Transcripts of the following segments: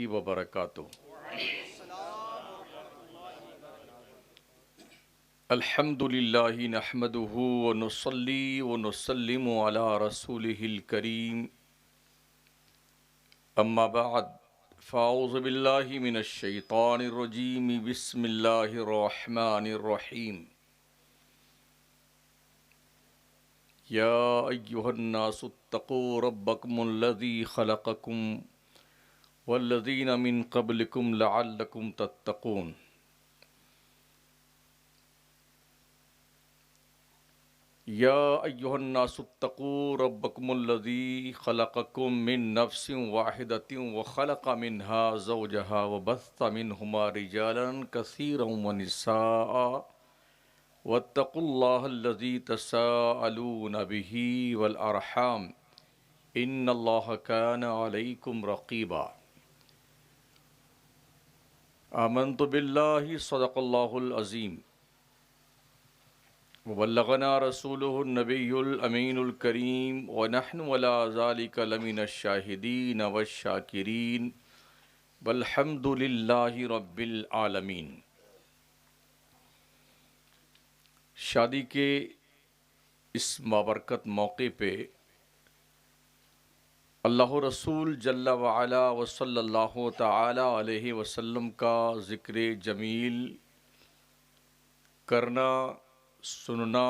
وبرکاتہ۔ الحمد للہ نحمدہ ونصلی ونسلم علی رسولہ الکریم، اما بعد فاعوذ باللہ من الشیطان الرجیم، بسم اللہ الرحمن الرحیم۔ یا ایہا الناس اتقوا ربکم الذی خلقکم والذین من قبلکم لعلکم تتقون۔ یا ایہا الناس اتقوا ربکم الذی خلقکم من نفس واحدۃ وخلق منها زوجہا وبث منہما رجالا کثیرا ونساء واتقوا اللہ الذی تساءلون بہ والارحام ان اللہ کان علیکم رقیبا۔ آمنت باللہ صدق اللہ العظیم وبلغنا رسولہ النبی الامین الکریم ونحن علی ذلک لمن الشاہدین والشاکرین والحمد للہ رب العالمین۔ شادی کے اس بابرکت موقع پہ اللہ رسول جل وعلا و صلی اللہ تعالی علیہ وسلم کا ذکر جمیل کرنا، سننا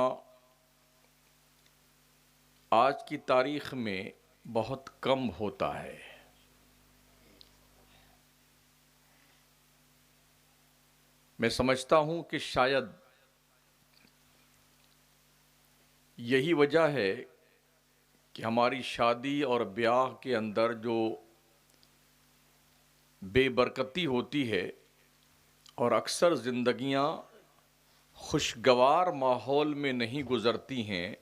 آج کی تاریخ میں بہت کم ہوتا ہے۔ میں سمجھتا ہوں کہ شاید یہی وجہ ہے کہ ہماری شادی اور بیاہ کے اندر جو بے برکتی ہوتی ہے اور اکثر زندگیاں خوشگوار ماحول میں نہیں گزرتی ہیں،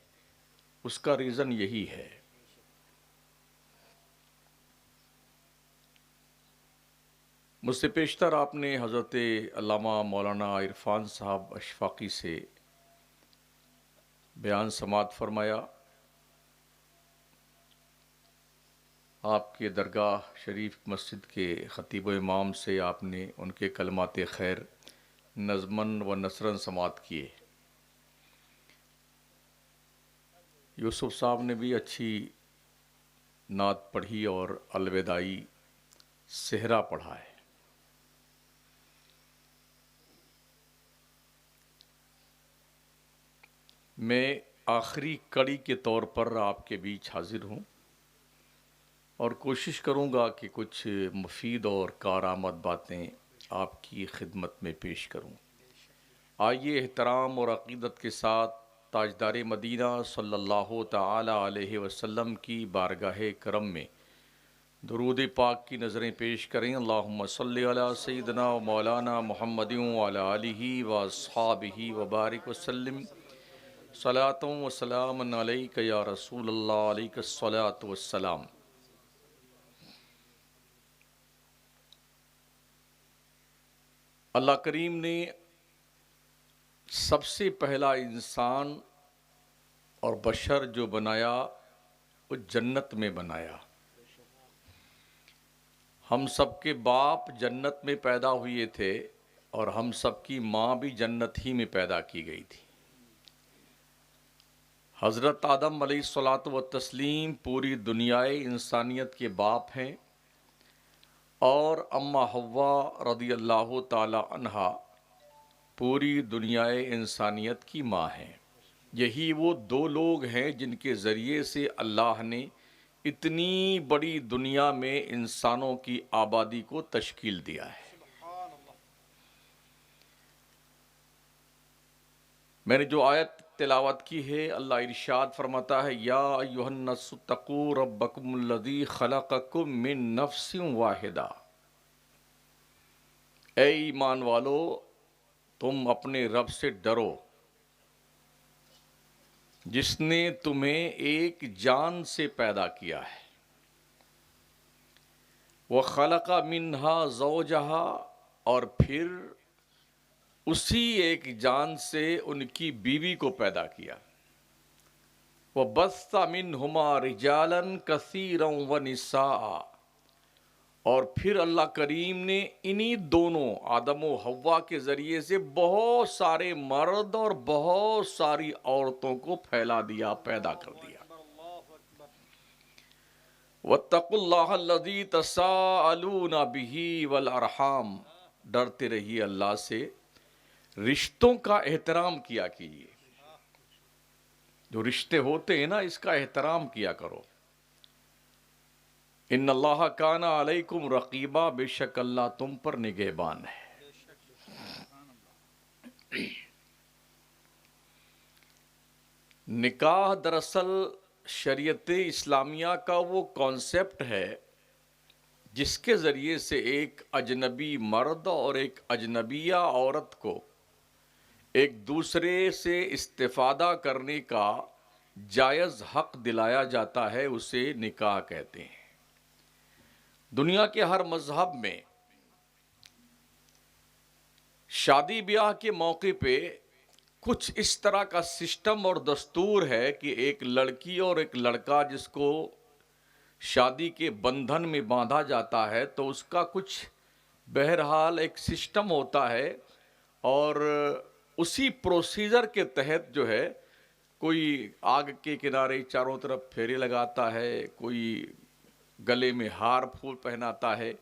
اس کا ریزن یہی ہے۔ مجھ سے پیشتر آپ نے حضرت علامہ مولانا عرفان صاحب اشفاقی سے بیان سماعت فرمایا۔ آپ کے درگاہ شریف مسجد کے خطیب و امام سے آپ نے ان کے کلمات خیر نظمن و نثرن سماعت کیے۔ یوسف صاحب نے بھی اچھی نعت پڑھی اور الوداعی صحرا پڑھا ہے۔ میں آخری کڑی کے طور پر آپ کے بیچ حاضر ہوں اور کوشش کروں گا کہ کچھ مفید اور کارآمد باتیں آپ کی خدمت میں پیش کروں۔ آئیے احترام اور عقیدت کے ساتھ تاجدار مدینہ صلی اللہ تعالی علیہ وسلم کی بارگاہ کرم میں درود پاک کی نظریں پیش کریں۔ اللہم صلی علی سیدنا و مولانا محمد وعلی آلہ و اصحابہ وبارک وسلم۔ صلاۃ و سلام علیک یا رسول اللہ، علیک الصلاۃ والسلام۔ اللہ کریم نے سب سے پہلا انسان اور بشر جو بنایا وہ جنت میں بنایا۔ ہم سب کے باپ جنت میں پیدا ہوئے تھے اور ہم سب کی ماں بھی جنت ہی میں پیدا کی گئی تھی۔ حضرت آدم علیہ الصلاۃ والتسلیم پوری دنیائے انسانیت کے باپ ہیں اور اماں حوا رضی اللہ تعالی عنہا پوری دنیائے انسانیت کی ماں ہیں۔ یہی وہ دو لوگ ہیں جن کے ذریعے سے اللہ نے اتنی بڑی دنیا میں انسانوں کی آبادی کو تشکیل دیا ہے۔ میں نے جو آیت تلاوت کی ہے، اللہ ارشاد فرماتا ہے، یا ایھا الناس اتقوا ربکم الذی خلقکم من نفس واحدہ۔ اے ایمان والو، تم اپنے رب سے ڈرو جس نے تمہیں ایک جان سے پیدا کیا ہے۔ وَخَلَقَ مِنْهَا زَوْجَهَا، اور پھر اسی ایک جان سے ان کی بیوی کو پیدا کیا۔ وَبَثَّ مِنْهُمَا رِجَالًا كَثِيرًا وَنِسَاءً، اور پھر اللہ کریم نے انہی دونوں آدم و حوا کے ذریعے سے بہت سارے مرد اور بہت ساری عورتوں کو پھیلا دیا، پیدا کر دیا۔ وَاتَّقُوا اللَّهَ الَّذِي تَسَاءَلُونَ بِهِ وَالْأَرْحَامَ، ڈرتے رہیے اللہ سے، رشتوں کا احترام کیا کیجیے، جو رشتے ہوتے ہیں نا اس کا احترام کیا کرو۔ ان اللہ کان علیکم رقیبا، بے شک اللہ تم پر نگہبان ہے۔ نکاح دراصل شریعت اسلامیہ کا وہ کانسیپٹ ہے جس کے ذریعے سے ایک اجنبی مرد اور ایک اجنبیہ عورت کو ایک دوسرے سے استفادہ کرنے کا جائز حق دلایا جاتا ہے، اسے نکاح کہتے ہیں۔ دنیا کے ہر مذہب میں شادی بیاہ کے موقع پہ کچھ اس طرح کا سسٹم اور دستور ہے کہ ایک لڑکی اور ایک لڑکا جس کو شادی کے بندھن میں باندھا جاتا ہے تو اس کا کچھ بہرحال ایک سسٹم ہوتا ہے، اور اسی پروسیجر کے تحت جو ہے کوئی آگ کے کنارے چاروں طرف پھیرے لگاتا ہے، کوئی گلے میں ہار پھول پہناتا ہے۔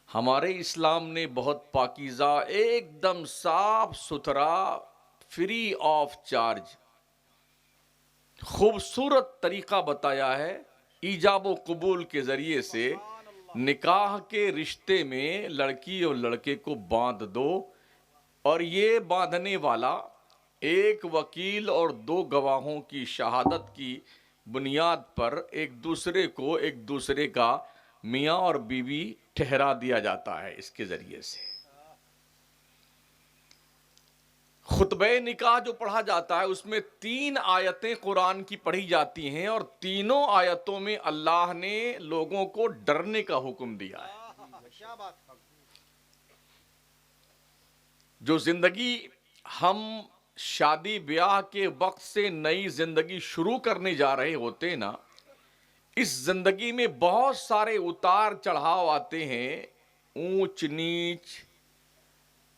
ہمارے اسلام نے بہت پاکیزہ، ایک دم صاف ستھرا، فری آف چارج خوبصورت طریقہ بتایا ہے، ایجاب و قبول کے ذریعے سے نکاح کے رشتے میں لڑکی اور لڑکے کو باندھ دو، اور یہ باندھنے والا ایک وکیل اور 2 گواہوں کی شہادت کی بنیاد پر ایک دوسرے کو ایک دوسرے کا میاں اور بیوی ٹھہرا دیا جاتا ہے۔ اس کے ذریعے سے خطبہ نکاح جو پڑھا جاتا ہے اس میں 3 آیتیں قرآن کی پڑھی جاتی ہیں، اور تینوں آیتوں میں اللہ نے لوگوں کو ڈرنے کا حکم دیا ہے۔ جو زندگی ہم شادی بیاہ کے وقت سے نئی زندگی شروع کرنے جا رہے ہوتے نا، اس زندگی میں بہت سارے اتار چڑھاؤ آتے ہیں، اونچ نیچ،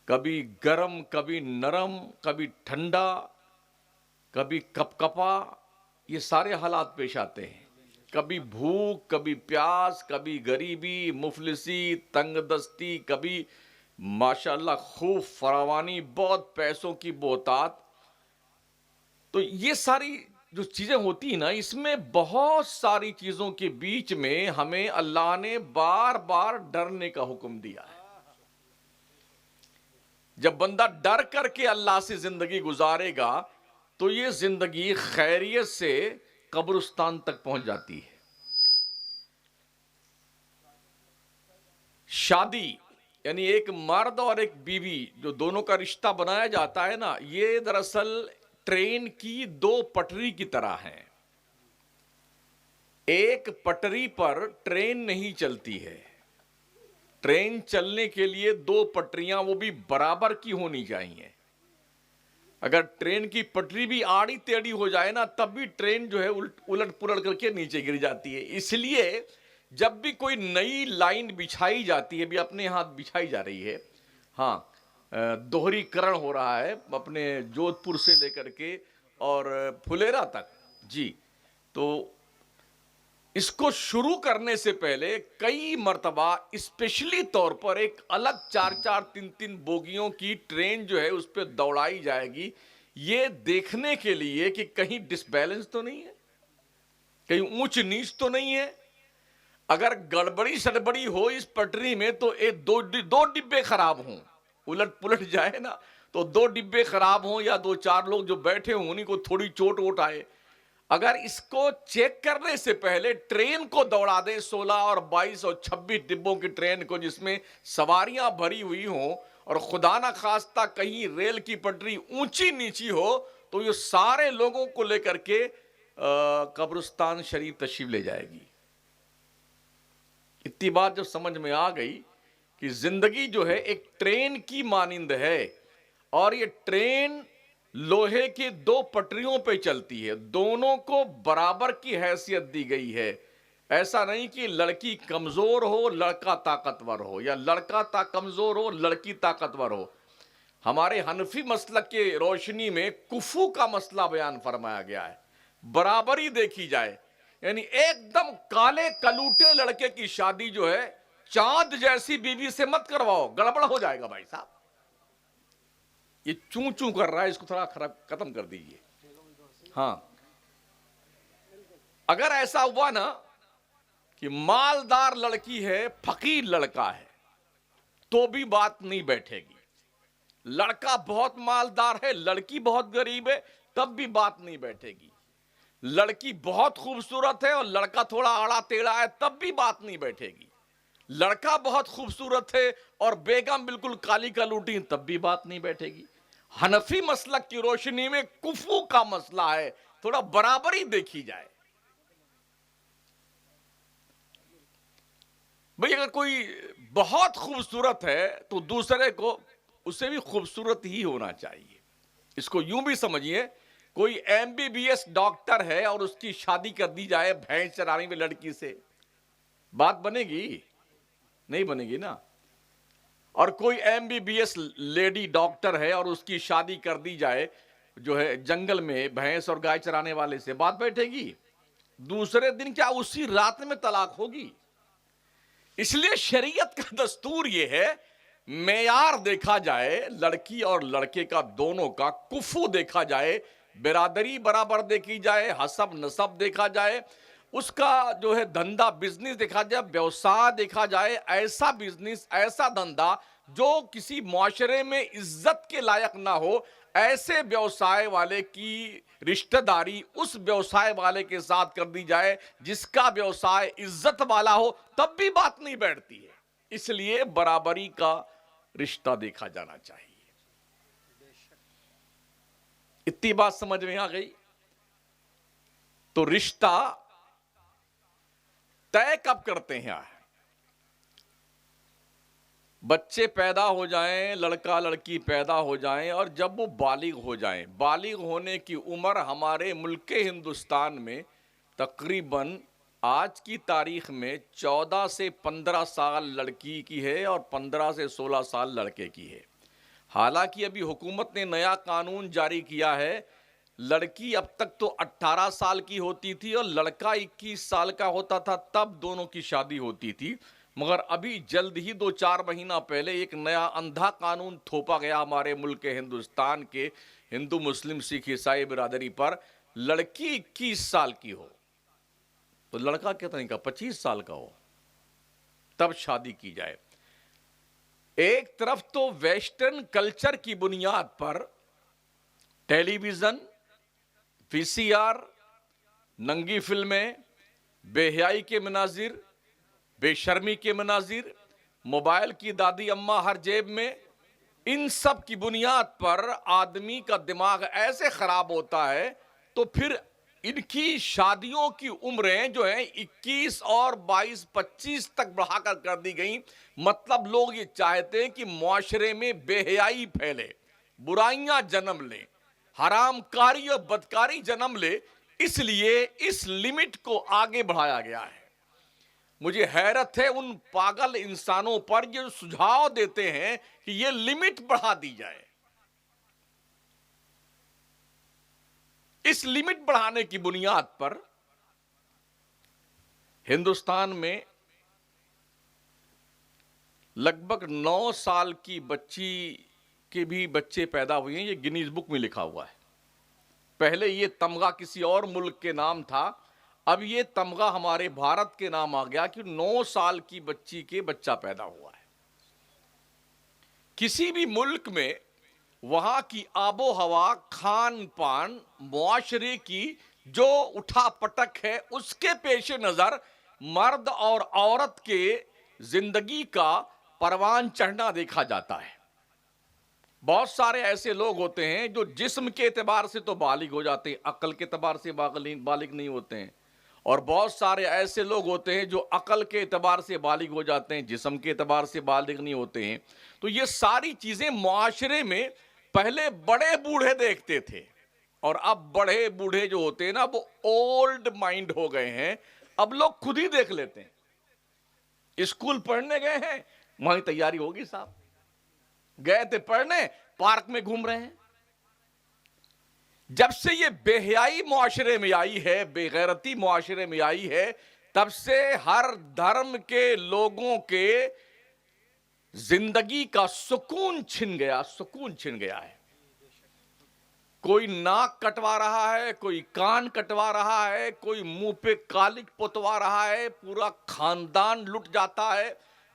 کبھی گرم کبھی نرم، کبھی ٹھنڈا کبھی کپ کپا، یہ سارے حالات پیش آتے ہیں۔ کبھی بھوک، کبھی پیاس، کبھی غریبی، مفلسی، تنگ دستی، کبھی ماشاءاللہ خوب فراوانی، بہت پیسوں کی بہتات۔ تو یہ ساری جو چیزیں ہوتی ہیں نا، اس میں بہت ساری چیزوں کے بیچ میں ہمیں اللہ نے بار بار ڈرنے کا حکم دیا ہے۔ جب بندہ ڈر کر کے اللہ سے زندگی گزارے گا تو یہ زندگی خیریت سے قبرستان تک پہنچ جاتی ہے۔ شادی یعنی ایک مرد اور ایک بیوی جو دونوں کا رشتہ بنایا جاتا ہے نا، یہ دراصل ٹرین کی 2 پٹری کی طرح ہیں۔ ایک پٹری پر ٹرین نہیں چلتی ہے، ٹرین چلنے کے لیے 2 پٹریاں وہ بھی برابر کی ہونی چاہیے۔ اگر ٹرین کی پٹری بھی آڑی ٹیڑھی ہو جائے نا تب بھی ٹرین جو ہے الٹ پلٹ کر کے نیچے گر جاتی ہے۔ اس لیے جب بھی کوئی نئی لائن بچھائی جاتی ہے، بھی اپنے ہاتھ بچھائی جا رہی ہے، ہاں دوہری کرن ہو رہا ہے اپنے جودھ پور سے لے کر کے اور پھلیرا تک، جی، تو اس کو شروع کرنے سے پہلے کئی مرتبہ اسپیشلی طور پر ایک الگ 4 3 بوگیوں کی ٹرین جو ہے اس پہ دوڑائی جائے گی، یہ دیکھنے کے لیے کہ کہیں ڈس بیلنس تو نہیں ہے، کہیں اونچ نیچ تو نہیں ہے۔ اگر گڑبڑی سڑبڑی ہو اس پٹری میں تو 2 ڈبے خراب ہوں، الٹ پلٹ جائے نا تو 2 ڈبے خراب ہوں یا 2 4 لوگ جو بیٹھے ہوں انہیں کو تھوڑی چوٹ ووٹ آئے۔ اگر اس کو چیک کرنے سے پہلے ٹرین کو دوڑا دے 16 اور 22 اور 26 ڈبوں کی ٹرین کو جس میں سواریاں بھری ہوئی ہوں، اور خدا نہ خواستہ کہیں ریل کی پٹری اونچی نیچی ہو تو یہ سارے لوگوں کو لے کر کے قبرستان شریف تشریف لے جائے گی۔ اتنی بات جب سمجھ میں آ گئی کہ زندگی جو ہے ایک ٹرین کی مانند ہے، اور یہ ٹرین لوہے کے 2 پٹریوں پہ چلتی ہے، دونوں کو برابر کی حیثیت دی گئی ہے۔ ایسا نہیں کہ لڑکی کمزور ہو لڑکا طاقتور ہو، یا لڑکا کمزور ہو لڑکی طاقتور ہو۔ ہمارے حنفی مسلک کے روشنی میں کفو کا مسئلہ بیان فرمایا گیا ہے، برابری دیکھی جائے، یعنی ایک دم کالے کلوٹے لڑکے کی شادی جو ہے چاند جیسی بیوی سے مت کرواؤ، گڑبڑ ہو جائے گا بھائی صاحب۔ یہ چوں چوں کر رہا ہے، اس کو تھوڑا ختم کر دیجئے۔ ہاں، اگر ایسا ہوا نا کہ مالدار لڑکی ہے فقیر لڑکا ہے تو بھی بات نہیں بیٹھے گی، لڑکا بہت مالدار ہے لڑکی بہت غریب ہے تب بھی بات نہیں بیٹھے گی، لڑکی بہت خوبصورت ہے اور لڑکا تھوڑا آڑا ٹیڑھا ہے تب بھی بات نہیں بیٹھے گی، لڑکا بہت خوبصورت ہے اور بیگم بالکل کالی کلوٹی تب بھی بات نہیں بیٹھے گی۔ حنفی مسلک کی روشنی میں کفو کا مسئلہ ہے، تھوڑا برابری دیکھی جائے۔ بھئی اگر کوئی بہت خوبصورت ہے تو دوسرے کو اس سے بھی خوبصورت ہی ہونا چاہیے۔ اس کو یوں بھی سمجھیے، کوئی MBBS ڈاکٹر ہے اور اس کی شادی کر دی جائے بھینس چرانے میں لڑکی سے، بات بنے گی؟ نہیں بنے گی نا۔ اور کوئی MBBS لیڈی ڈاکٹر ہے اور اس کی شادی کر دی جائے جو ہے جنگل میں بھینس اور گائے چرانے والے سے، بات بیٹھے گی؟ دوسرے دن کیا اسی رات میں طلاق ہوگی؟ اس لیے شریعت کا دستور یہ ہے، معیار دیکھا جائے لڑکی اور لڑکے کا، دونوں کا کفو دیکھا جائے، برادری برابر دیکھی جائے، حسب نسب دیکھا جائے، اس کا جو ہے دھندا بزنس دیکھا جائے، ویوساہ دیکھا جائے، ایسا بزنس ایسا دھندا جو کسی معاشرے میں عزت کے لائق نہ ہو، ایسے ویوسائے والے کی رشتہ داری اس ویوسائے والے کے ساتھ کر دی جائے جس کا ویوسائے عزت والا ہو، تب بھی بات نہیں بیٹھتی ہے۔ اس لیے برابری کا رشتہ دیکھا جانا چاہیے۔ اتنی بات سمجھ میں آ گئی؟ تو رشتہ طے کب کرتے ہیں؟ بچے پیدا ہو جائیں، لڑکا لڑکی پیدا ہو جائیں اور جب وہ بالغ ہو جائیں، بالغ ہونے کی عمر ہمارے ملک ہندوستان میں تقریباً آج کی تاریخ میں 14 سے 15 سال لڑکی کی ہے اور 15 سے 16 سال لڑکے کی ہے۔ حالانکہ ابھی حکومت نے نیا قانون جاری کیا ہے، لڑکی اب تک تو 18 سال کی ہوتی تھی اور لڑکا 21 سال کا ہوتا تھا، تب دونوں کی شادی ہوتی تھی، مگر ابھی جلد ہی 2-4 مہینہ پہلے ایک نیا اندھا قانون تھوپا گیا ہمارے ملک ہندوستان کے ہندو مسلم سکھ عیسائی برادری پر، لڑکی 21 سال کی ہو تو لڑکا کتنے کا 25 سال کا ہو تب شادی کی جائے۔ ایک طرف تو ویسٹرن کلچر کی بنیاد پر ٹیلی ویژن، VCR، ننگی فلمیں، بے حیائی کے مناظر، بے شرمی کے مناظر، موبائل کی دادی اماں ہر جیب میں، ان سب کی بنیاد پر آدمی کا دماغ ایسے خراب ہوتا ہے تو پھر ان کی شادیوں کی عمریں جو ہیں 21 اور 22 25 تک بڑھا کر دی گئیں۔ مطلب لوگ یہ چاہتے ہیں کہ معاشرے میں بے حیائی پھیلے، برائیاں جنم لیں، حرام کاری اور بدکاری جنم لے، اس لیے اس لمٹ کو آگے بڑھایا گیا ہے۔ مجھے حیرت ہے ان پاگل انسانوں پر جو سجھاؤ دیتے ہیں کہ یہ لمٹ بڑھا دی جائے۔ اس لمٹ بڑھانے کی بنیاد پر ہندوستان میں لگ بھگ 9 سال کی بچی کے بھی بچے پیدا ہوئے ہیں، یہ گنیز بک میں لکھا ہوا ہے۔ پہلے یہ تمغہ کسی اور ملک کے نام تھا، اب یہ تمغہ ہمارے بھارت کے نام آ گیا کہ 9 سال کی بچی کے بچہ پیدا ہوا ہے۔ کسی بھی ملک میں وہاں کی آب و ہوا، کھان پان، معاشرے کی جو اٹھا پٹک ہے، اس کے پیش نظر مرد اور عورت کے زندگی کا پروان چڑھنا دیکھا جاتا ہے۔ بہت سارے ایسے لوگ ہوتے ہیں جو جسم کے اعتبار سے تو بالغ ہو جاتے ہیں، عقل کے اعتبار سے بالغ نہیں ہوتے ہیں، اور بہت سارے ایسے لوگ ہوتے ہیں جو عقل کے اعتبار سے بالغ ہو جاتے ہیں، جسم کے اعتبار سے بالغ نہیں ہوتے ہیں۔ تو یہ ساری چیزیں معاشرے میں پہلے بڑے بوڑھے دیکھتے تھے اور اب بڑے بوڑھے جو ہوتے ہیں نا وہ اولڈ مائنڈ ہو گئے ہیں، اب لوگ خود ہی دیکھ لیتے ہیں. اسکول پڑھنے گئے ہیں, وہیں تیاری ہوگی صاحب. گئے تھے پڑھنے, پارک میں گھوم رہے ہیں. جب سے یہ بے حیائی معاشرے میں آئی ہے, بے غیرتی معاشرے میں آئی ہے, تب سے ہر دھرم کے لوگوں کے زندگی کا سکون چھن گیا, سکون چھن گیا ہے. کوئی ناک کٹوا رہا ہے, کوئی کان کٹوا رہا ہے, کوئی منہ پہ کالک پوتوا رہا ہے, پورا خاندان لٹ جاتا ہے.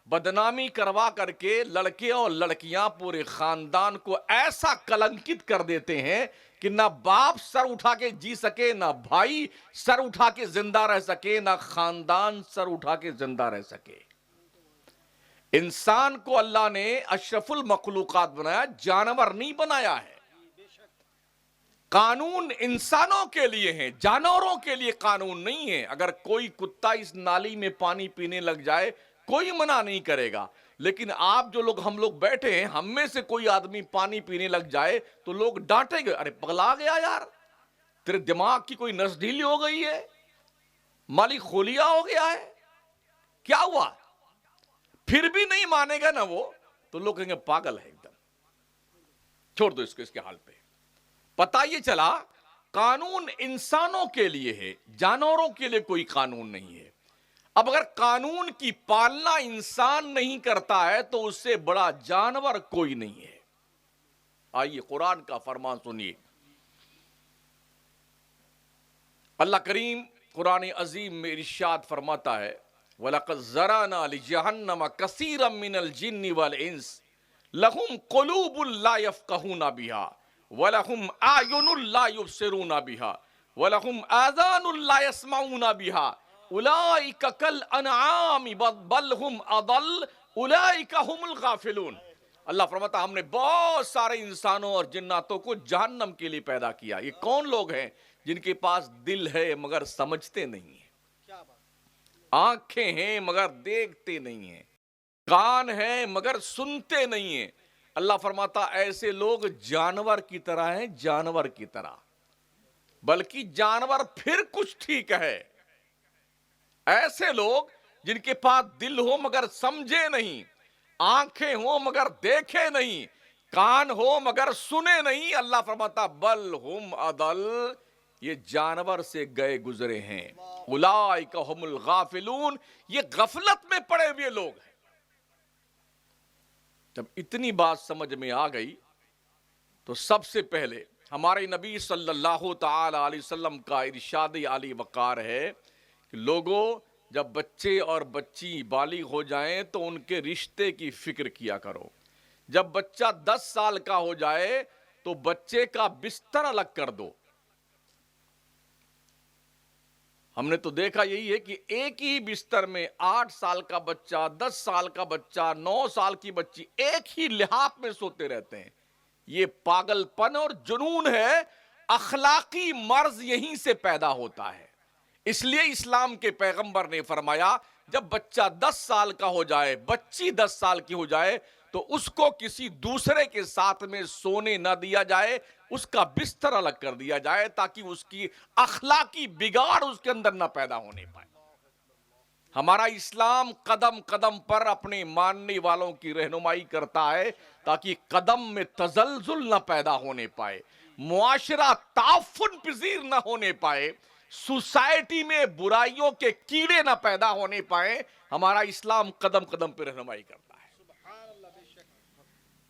بدنامی کروا کر کے لڑکے اور لڑکیاں پورے خاندان کو ایسا کلنکت کر دیتے ہیں کہ نہ باپ سر اٹھا کے جی سکے, نہ بھائی سر اٹھا کے زندہ رہ سکے, نہ خاندان سر اٹھا کے زندہ رہ سکے. انسان کو اللہ نے اشرف المخلوقات بنایا, جانور نہیں بنایا ہے. قانون انسانوں کے لیے ہیں, جانوروں کے لیے قانون نہیں ہے. اگر کوئی کتا اس نالی میں پانی پینے لگ جائے کوئی منع نہیں کرے گا, لیکن آپ جو لوگ ہم لوگ بیٹھے ہیں, ہم میں سے کوئی آدمی پانی پینے لگ جائے تو لوگ ڈانٹیں گے, ارے پگلا گیا یار, تیرے دماغ کی کوئی نس ڈھیلی ہو گئی ہے, مالی خولیا ہو گیا ہے, کیا ہوا؟ پھر بھی نہیں مانے گا نا وہ, تو لوگ کہیں گے پاگل ہے ایک دم, چھوڑ دو اس کو اس کے حال پہ. پتہ یہ چلا قانون انسانوں کے لیے ہے, جانوروں کے لیے کوئی قانون نہیں ہے. اب اگر قانون کی پالنا انسان نہیں کرتا ہے تو اس سے بڑا جانور کوئی نہیں ہے. آئیے قرآن کا فرمان سنیے. اللہ کریم قرآن عظیم میں ارشاد فرماتا ہے, وَلَقَدْ زَرَعْنَا لِجَهَنَّمَ كَثِيرًا مِّنَ الْجِنِّ وَالْإِنسِ لَهُمْ قُلُوبٌ لَّا يَفْقَهُونَ بِهَا وَلَهُمْ أَعْيُنٌ لَّا يُبْصِرُونَ بِهَا وَلَهُمْ آذَانٌ لَّا يَسْمَعُونَ بِهَا أُولَٰئِكَ كَالْأَنْعَامِ بَلْ هُمْ أَضَلُّ أُولَٰئِكَ هُمُ الْغَافِلُونَ. اللہ فرماتا ہم نے بہت سارے انسانوں اور جناتوں کو جہنم کے لیے پیدا کیا. یہ کون لوگ ہیں؟ جن کے پاس دل ہے مگر سمجھتے نہیں ہیں, آنکھیں ہیں مگر دیکھتے نہیں ہیں, کان ہیں مگر سنتے نہیں ہیں. اللہ فرماتا ایسے لوگ جانور کی طرح ہیں, جانور کی طرح, بلکہ جانور پھر کچھ ٹھیک ہے. ایسے لوگ جن کے پاس دل ہو مگر سمجھے نہیں, آنکھیں ہوں مگر دیکھے نہیں, کان ہو مگر سنے نہیں. اللہ فرماتا بل ہم اضل, یہ جانور سے گئے گزرے ہیں. اولئک هم الغافلون, یہ غفلت میں پڑے ہوئے لوگ ہیں. جب اتنی بات سمجھ میں آ گئی تو سب سے پہلے ہمارے نبی صلی اللہ تعالی علیہ وسلم کا ارشاد علی وقار ہے کہ لوگوں جب بچے اور بچی بالغ ہو جائیں تو ان کے رشتے کی فکر کیا کرو. جب بچہ 10 سال کا ہو جائے تو بچے کا بستر الگ کر دو. ہم نے تو دیکھا یہی ہے کہ ایک ہی بستر میں 8 سال کا بچہ, 10 سال کا بچہ, 9 سال کی بچی ایک ہی لحاف میں سوتے رہتے ہیں. یہ پاگل پن اور جنون ہے. اخلاقی مرض یہیں سے پیدا ہوتا ہے. اس لیے اسلام کے پیغمبر نے فرمایا جب بچہ 10 سال کا ہو جائے, بچی 10 سال کی ہو جائے تو اس کو کسی دوسرے کے ساتھ میں سونے نہ دیا جائے, اس کا بستر الگ کر دیا جائے تاکہ اس کی اخلاقی بگاڑ اس کے اندر نہ پیدا ہونے پائے. ہمارا اسلام قدم قدم پر اپنے ماننے والوں کی رہنمائی کرتا ہے تاکہ قدم میں تزلزل نہ پیدا ہونے پائے, معاشرہ تعفن پذیر نہ ہونے پائے, سوسائٹی میں برائیوں کے کیڑے نہ پیدا ہونے پائیں. ہمارا اسلام قدم قدم پہ رہنمائی کرتا ہے.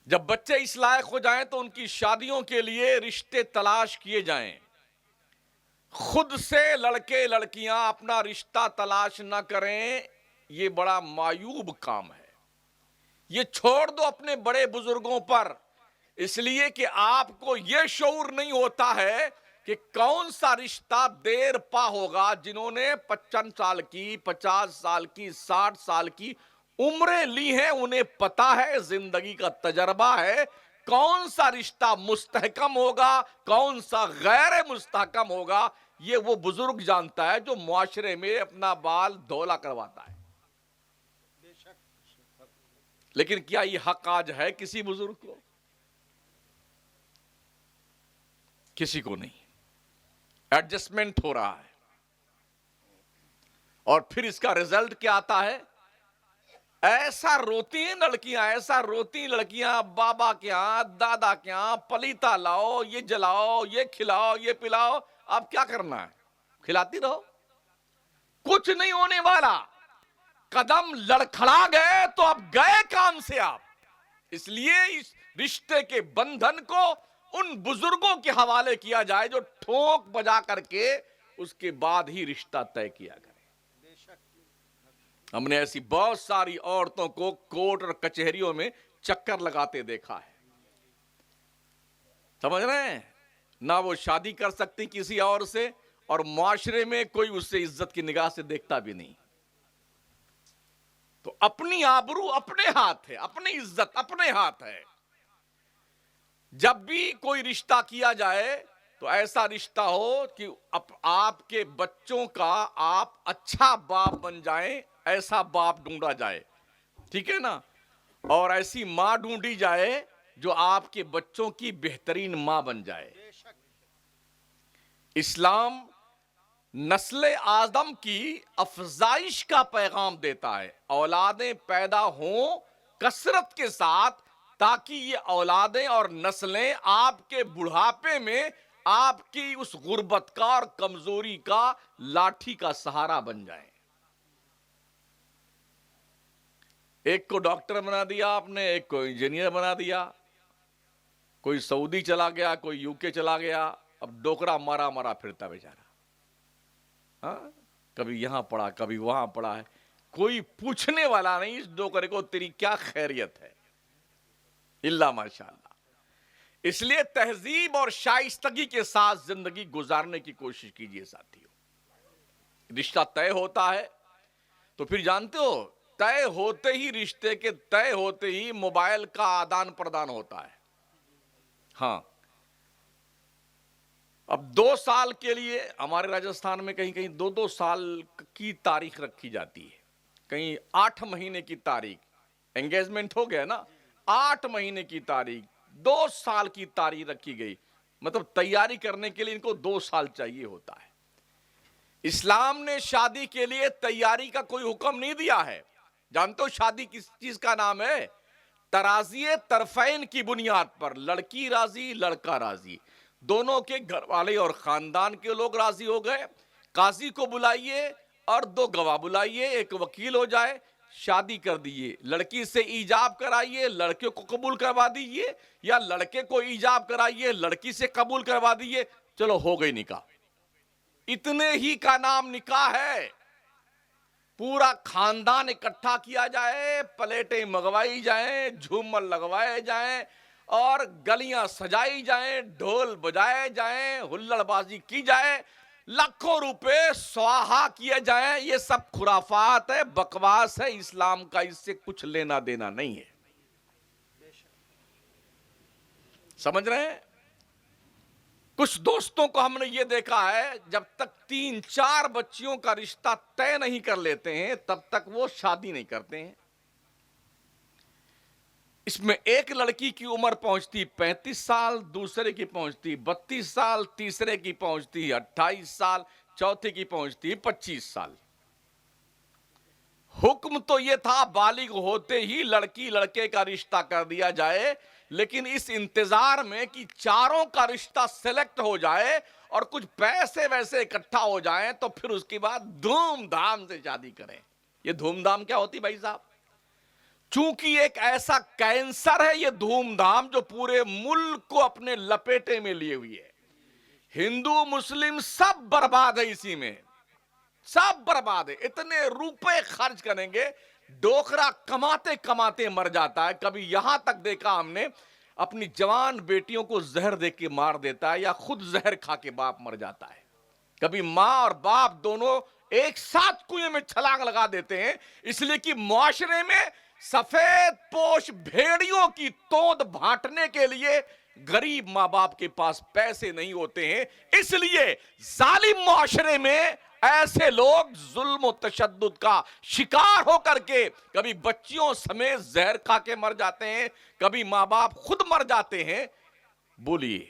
جب بچے اس لائق ہو جائیں تو ان کی شادیوں کے لیے رشتے تلاش کیے جائیں. خود سے لڑکے لڑکیاں اپنا رشتہ تلاش نہ کریں, یہ بڑا معیوب کام ہے. یہ چھوڑ دو اپنے بڑے بزرگوں پر, اس لیے کہ آپ کو یہ شعور نہیں ہوتا ہے کہ کون سا رشتہ دیر پا ہوگا. جنہوں نے 55 سال کی, 50 سال کی, 60 سال کی عمریں لی ہیں انہیں پتا ہے, زندگی کا تجربہ ہے, کون سا رشتہ مستحکم ہوگا, کون سا غیر مستحکم ہوگا. یہ وہ بزرگ جانتا ہے جو معاشرے میں اپنا بال دھولا کرواتا ہے. لیکن کیا یہ حق آج ہے کسی بزرگ کو؟ کسی کو نہیں. ایڈجسٹمنٹ ہو رہا ہے. اور پھر اس کا رزلٹ کیا آتا ہے؟ ایسا روتی ہیں لڑکیاں، ایسا روتی ہیں لڑکیاں، بابا کے ہاں، دادا کے ہاں، پلیتا لاؤ، یہ جلاؤ، یہ کھلاؤ، یہ پلاؤ. اب کیا کرنا ہے؟ کھلاتی رہو، کچھ نہیں ہونے والا. قدم لڑکھڑا گئے تو اب گئے کام سے آپ. اس لیے اس رشتے کے بندھن کو ان بزرگوں کے حوالے کیا جائے جو ٹھونک بجا کر کے اس کے بعد ہی رشتہ طے کیا کرے. ہم نے ایسی بہت ساری عورتوں کو کورٹ اور کچہریوں میں چکر لگاتے دیکھا ہے. سمجھ رہے ہیں؟ نہ وہ شادی کر سکتی کسی اور سے، اور معاشرے میں کوئی اس سے عزت کی نگاہ سے دیکھتا بھی نہیں. تو اپنی آبرو اپنے ہاتھ ہے، اپنی عزت اپنے ہاتھ ہے. جب بھی کوئی رشتہ کیا جائے تو ایسا رشتہ ہو کہ آپ کے بچوں کا آپ اچھا باپ بن جائیں، ایسا باپ ڈھونڈا جائے. ٹھیک ہے نا؟ اور ایسی ماں ڈھونڈی جائے جو آپ کے بچوں کی بہترین ماں بن جائے. اسلام نسل آدم کی افزائش کا پیغام دیتا ہے. اولادیں پیدا ہوں کثرت کے ساتھ، تاکہ یہ اولادیں اور نسلیں آپ کے بڑھاپے میں آپ کی اس غربت کا اور کمزوری کا لاٹھی کا سہارا بن جائیں. ایک کو ڈاکٹر بنا دیا آپ نے، ایک کو انجینئر بنا دیا، کوئی سعودی چلا گیا، کوئی یو کے چلا گیا، اب ڈوکرا مارا مارا پھرتا بیچارہ. ہاں، کبھی یہاں پڑا کبھی وہاں پڑا ہے، کوئی پوچھنے والا نہیں اس ڈوکرے کو تیری کیا خیریت ہے، الا ماشاء اللہ. اس لیے تہذیب اور شائستگی کے ساتھ زندگی گزارنے کی کوشش کیجئے ساتھیو. رشتہ طے ہوتا ہے تو پھر جانتے ہو، طے ہوتے ہی رشتے کے طے ہوتے ہی موبائل کا آدان پردان ہوتا ہے. ہاں، اب 2 سال کے لیے ہمارے راجستھان میں کہیں کہیں 2 سال کی تاریخ رکھی جاتی ہے، کہیں 8 مہینے کی تاریخ. انگیجمنٹ ہو گیا نا، 8 مہینے کی تاریخ، 2 سال کی تاریخ رکھی گئی. مطلب تیاری کرنے کے لیے ان کو 2 سال چاہیے ہوتا ہے. اسلام نے شادی کے لیے تیاری کا کوئی حکم نہیں دیا ہے. جانتے ہو شادی کس چیز کا نام ہے؟ تراضی طرفین کی بنیاد پر، لڑکی راضی لڑکا راضی، دونوں کے گھر والے اور خاندان کے لوگ راضی ہو گئے. قاضی کو بلائیے اور 2 گواہ بلائیے، ایک وکیل ہو جائے، شادی کر دیئے. لڑکی سے ایجاب کرائیے، لڑکے کو قبول کروا دیئے، یا لڑکے کو ایجاب کرائیے، لڑکی سے قبول کروا دیئے، چلو ہو گئی نکاح. اتنے ہی کا نام نکاح ہے. پورا خاندان اکٹھا کیا جائے، پلیٹیں منگوائی جائیں، جھومر لگوائے جائیں، اور گلیاں سجائی جائیں، ڈھول بجائے جائیں، ہلڑ بازی کی جائے، لاکھوں روپے سواہا کیے جائیں. یہ سب خرافات ہے، بکواس ہے. اسلام کا اس سے کچھ لینا دینا نہیں ہے. سمجھ رہے ہیں؟ کچھ دوستوں کو ہم نے یہ دیکھا ہے، جب تک 3-4 بچیوں کا رشتہ طے نہیں کر لیتے ہیں تب تک وہ شادی نہیں کرتے ہیں. اس میں ایک لڑکی کی عمر پہنچتی 35 سال، دوسرے کی پہنچتی 32 سال، تیسرے کی پہنچتی 28 سال، چوتھے کی پہنچتی 25 سال. حکم تو یہ تھا بالغ ہوتے ہی لڑکی لڑکے کا رشتہ کر دیا جائے، لیکن اس انتظار میں کہ چاروں کا رشتہ سیلیکٹ ہو جائے اور کچھ پیسے ویسے اکٹھا ہو جائیں تو پھر اس کے بعد دھوم دھام سے شادی کریں. یہ دھوم دھام کیا ہوتی بھائی صاحب؟ چونکہ ایک ایسا کینسر ہے یہ دھوم دھام جو پورے ملک کو اپنے لپیٹے میں لیے ہوئی ہے. ہندو مسلم سب برباد ہے اسی میں، سب برباد ہے. اتنے روپے خرچ کریں گے، ڈوکرا کماتے کماتے مر جاتا ہے. کبھی یہاں تک دیکھا ہم نے اپنی جوان بیٹیوں کو زہر دے کے مار دیتا ہے، یا خود زہر کھا کے باپ مر جاتا ہے. کبھی ماں اور باپ دونوں ایک ساتھ کنویں میں چھلانگ لگا دیتے ہیں، اس لیے کہ معاشرے میں سفید پوش بھیڑیوں کی توند بھانٹنے کے لیے غریب ماں باپ کے پاس پیسے نہیں ہوتے ہیں. اس لیے ظالم معاشرے میں ایسے لوگ ظلم و تشدد کا شکار ہو کر کے کبھی بچیوں سمیت زہر کھا کے مر جاتے ہیں، کبھی ماں باپ خود مر جاتے ہیں. بولیے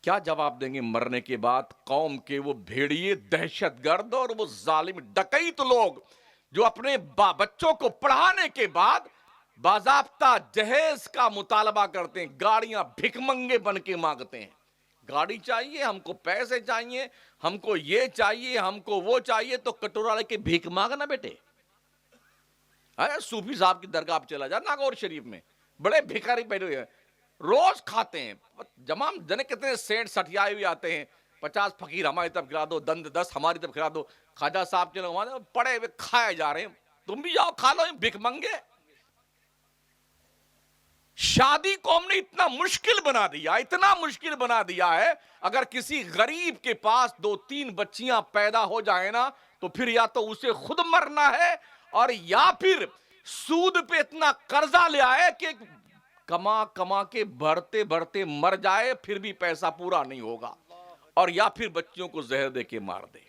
کیا جواب دیں گے مرنے کے بعد قوم کے وہ بھیڑیے دہشت گرد اور وہ ظالم ڈکیت لوگ جو اپنے بچوں کو پڑھانے کے بعد باضابطہ جہیز کا مطالبہ کرتے ہیں، گاڑیاں بھک منگے بن کے مانگتے ہیں، گاڑی چاہیے ہم کو، پیسے چاہیے ہم کو، یہ چاہیے ہم کو، وہ چاہیے، تو کٹورا لے کے بھیک مانگنا بیٹے۔ صوفی صاحب کی درگاہ چلا جا ناگور شریف میں، بڑے بھکاری بیٹھے ہوئے ہیں، روز کھاتے ہیں، جمام جنے کتنے سینٹ سٹیائے ہوئے آتے ہیں، 50 فقیر ہماری طرف کھلا دو، 10 ہماری طرف کھلا دو، خواجہ صاحب چلو وہاں پڑے ہوئے کھائے جا رہے ہیں، تم بھی جاؤ کھا لو، بھک منگے۔ شادی کو ہم نے اتنا مشکل بنا دیا، اتنا مشکل بنا دیا ہے، اگر کسی غریب کے پاس 2-3 بچیاں پیدا ہو جائیں نا تو پھر یا تو اسے خود مرنا ہے اور یا پھر سود پہ اتنا قرضہ لے آئے کہ کما کما کے بھرتے بھرتے مر جائے، پھر بھی پیسہ پورا نہیں ہوگا، اور یا پھر بچیوں کو زہر دے کے مار دے۔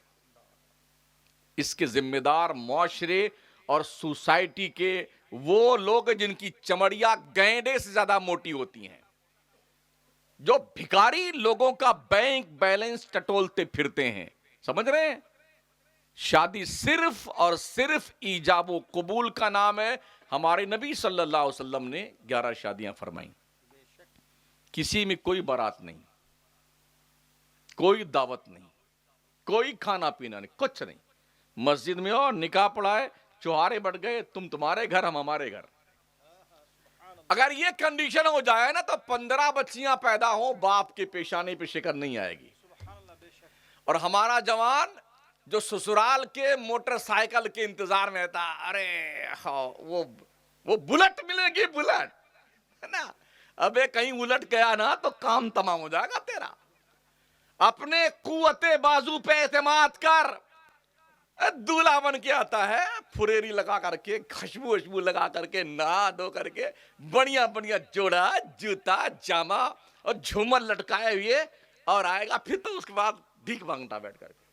اس کے ذمہ دار معاشرے اور سوسائٹی کے وہ لوگ جن کی چمڑیاں گینڈے سے زیادہ موٹی ہوتی ہیں، جو بھکاری لوگوں کا بینک بیلنس ٹٹولتے پھرتے ہیں، سمجھ رہے ہیں؟ شادی صرف اور صرف ایجاب و قبول کا نام ہے۔ ہمارے نبی صلی اللہ علیہ وسلم نے 11 شادیاں فرمائیں، کسی میں کوئی بارات نہیں، کوئی دعوت نہیں، کوئی کھانا پینا نہیں، کچھ نہیں، مسجد میں اور نکاح پڑھائے، چوہارے بٹ گئے، تم تمہارے گھر ہم ہمارے گھر۔ اگر یہ کنڈیشن ہو جائے نا تو 15 بچیاں پیدا ہوں، باپ کے پیشانے پہ شکر نہیں آئے گی۔ اور ہمارا جوان جو سسرال کے موٹر سائیکل کے انتظار میں تھا، ارے وہ بلٹ ملے گی، بلٹ ہے نا، ابے کہیں الٹ گیا نا تو کام تمام ہو جائے گا تیرا۔ اپنے قوت بازو پہ اعتماد کر، دولہا بن کے آتا ہے، پھریری لگا کر کے، خوشبو لگا کر کے، نہا دھو کر کے، بڑھیا بڑھیا جوڑا، جوتا، جامہ اور جھومر لٹکائے ہوئے، اور آئے گا پھر تو اس کے بعد بھیک مانگتا بیٹھ کر کے۔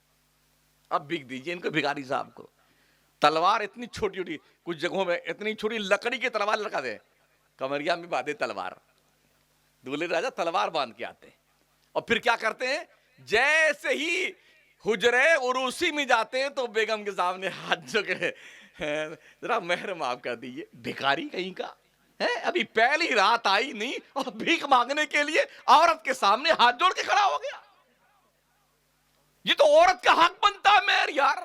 اب بھیک دیجئے ان کو، بھکاری صاحب کو۔ تلوار اتنی چھوٹی چھوٹی، کچھ جگہوں میں اتنی چھوٹی لکڑی کی تلوار لٹکا دے، کمریا میں باندھے تلوار، دولہے راجہ تلوار باندھ کے آتے ہیں، اور پھر کیا کرتے ہیں، جیسے ہی حجرے عروسی میں جاتے ہیں تو بیگم کے سامنے ہاتھ جو کہ ذرا مہر معاف کر دیجئے، بھکاری کہیں کا ہے، ابھی پہلی رات آئی نہیں اور بھیک مانگنے کے لیے عورت کے سامنے ہاتھ جوڑ کے کھڑا ہو گیا۔ یہ تو عورت کا حق بنتا ہے مہر یار،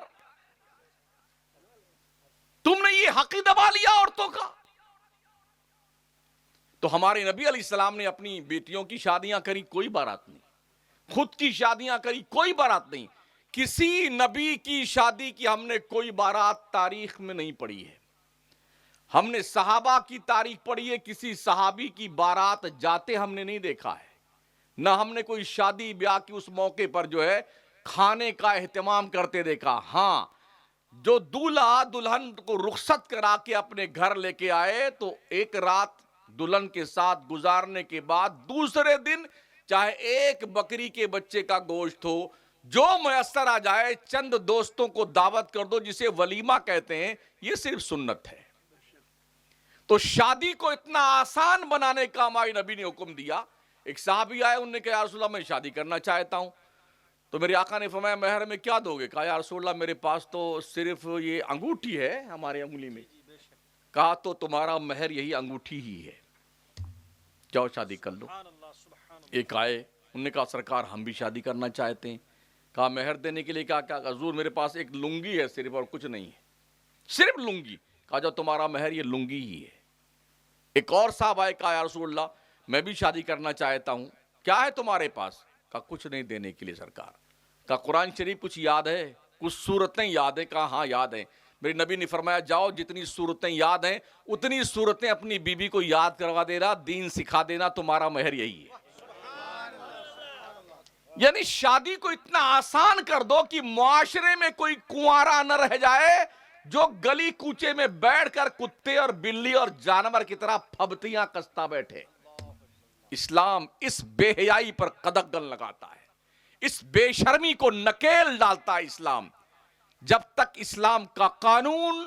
تم نے یہ حق ہی دبا لیا عورتوں کا۔ تو ہمارے نبی علیہ السلام نے اپنی بیٹیوں کی شادیاں کری، کوئی بارات نہیں، خود کی شادیاں کری، کوئی بارات نہیں، کسی نبی کی شادی کی ہم نے کوئی بارات تاریخ میں نہیں پڑھی ہے۔ ہم نے صحابہ کی تاریخ پڑھی ہے، کسی صحابی کی بارات جاتے ہم نے نہیں دیکھا ہے، نہ ہم نے کوئی شادی بیاہ کی اس موقع پر جو ہے کھانے کا اہتمام کرتے دیکھا۔ ہاں، جو دولہا دلہن کو رخصت کرا کے اپنے گھر لے کے آئے تو ایک رات دلہن کے ساتھ گزارنے کے بعد دوسرے دن چاہے ایک بکری کے بچے کا گوشت ہو، جو میسر آ جائے، چند دوستوں کو دعوت کر دو، جسے ولیمہ کہتے ہیں، یہ صرف سنت ہے۔ تو شادی کو اتنا آسان بنانے کا ہمارے نبی نے حکم دیا۔ ایک صحابی آئے، انہوں نے کہا یا رسول اللہ میں شادی کرنا چاہتا ہوں، تو میرے آقا نے فرمایا مہر میں کیا دو گے؟ کہا یا رسول اللہ میرے پاس تو صرف یہ انگوٹھی ہے ہمارے انگلی میں۔ کہا تو تمہارا مہر یہی انگوٹھی ہی ہے، جاؤ شادی کر لو۔ ایک آئے، انہوں نے کہا سرکار ہم بھی شادی کرنا چاہتے ہیں۔ کہا مہر دینے کے لیے کہا حضور میرے پاس ایک لنگی ہے صرف، اور کچھ نہیں ہے، صرف لنگی۔ کہا جو تمہارا مہر یہ لنگی ہی ہے۔ ایک اور صاحب آئے، کہا یا رسول اللہ میں بھی شادی کرنا چاہتا ہوں، کیا ہے تمہارے پاس؟ کہا کچھ نہیں دینے کے لیے سرکار۔ کہا قرآن شریف کچھ یاد ہے؟ کچھ سورتیں یاد ہیں؟ کہا ہاں یاد ہیں۔ میرے نبی نے فرمایا جاؤ جتنی سورتیں یاد ہیں اتنی سورتیں اپنی بیوی کو یاد کروا دینا، دین سکھا دینا، تمہارا مہر یہی ہے۔ یعنی شادی کو اتنا آسان کر دو کہ معاشرے میں کوئی کنوارا نہ رہ جائے جو گلی کوچے میں بیٹھ کر کتے اور بلی اور جانور کی طرح پھبتیاں کستا بیٹھے۔ اسلام اس بے حیائی پر قدغن لگاتا ہے، اس بے شرمی کو نکیل ڈالتا ہے۔ اسلام جب تک اسلام کا قانون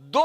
2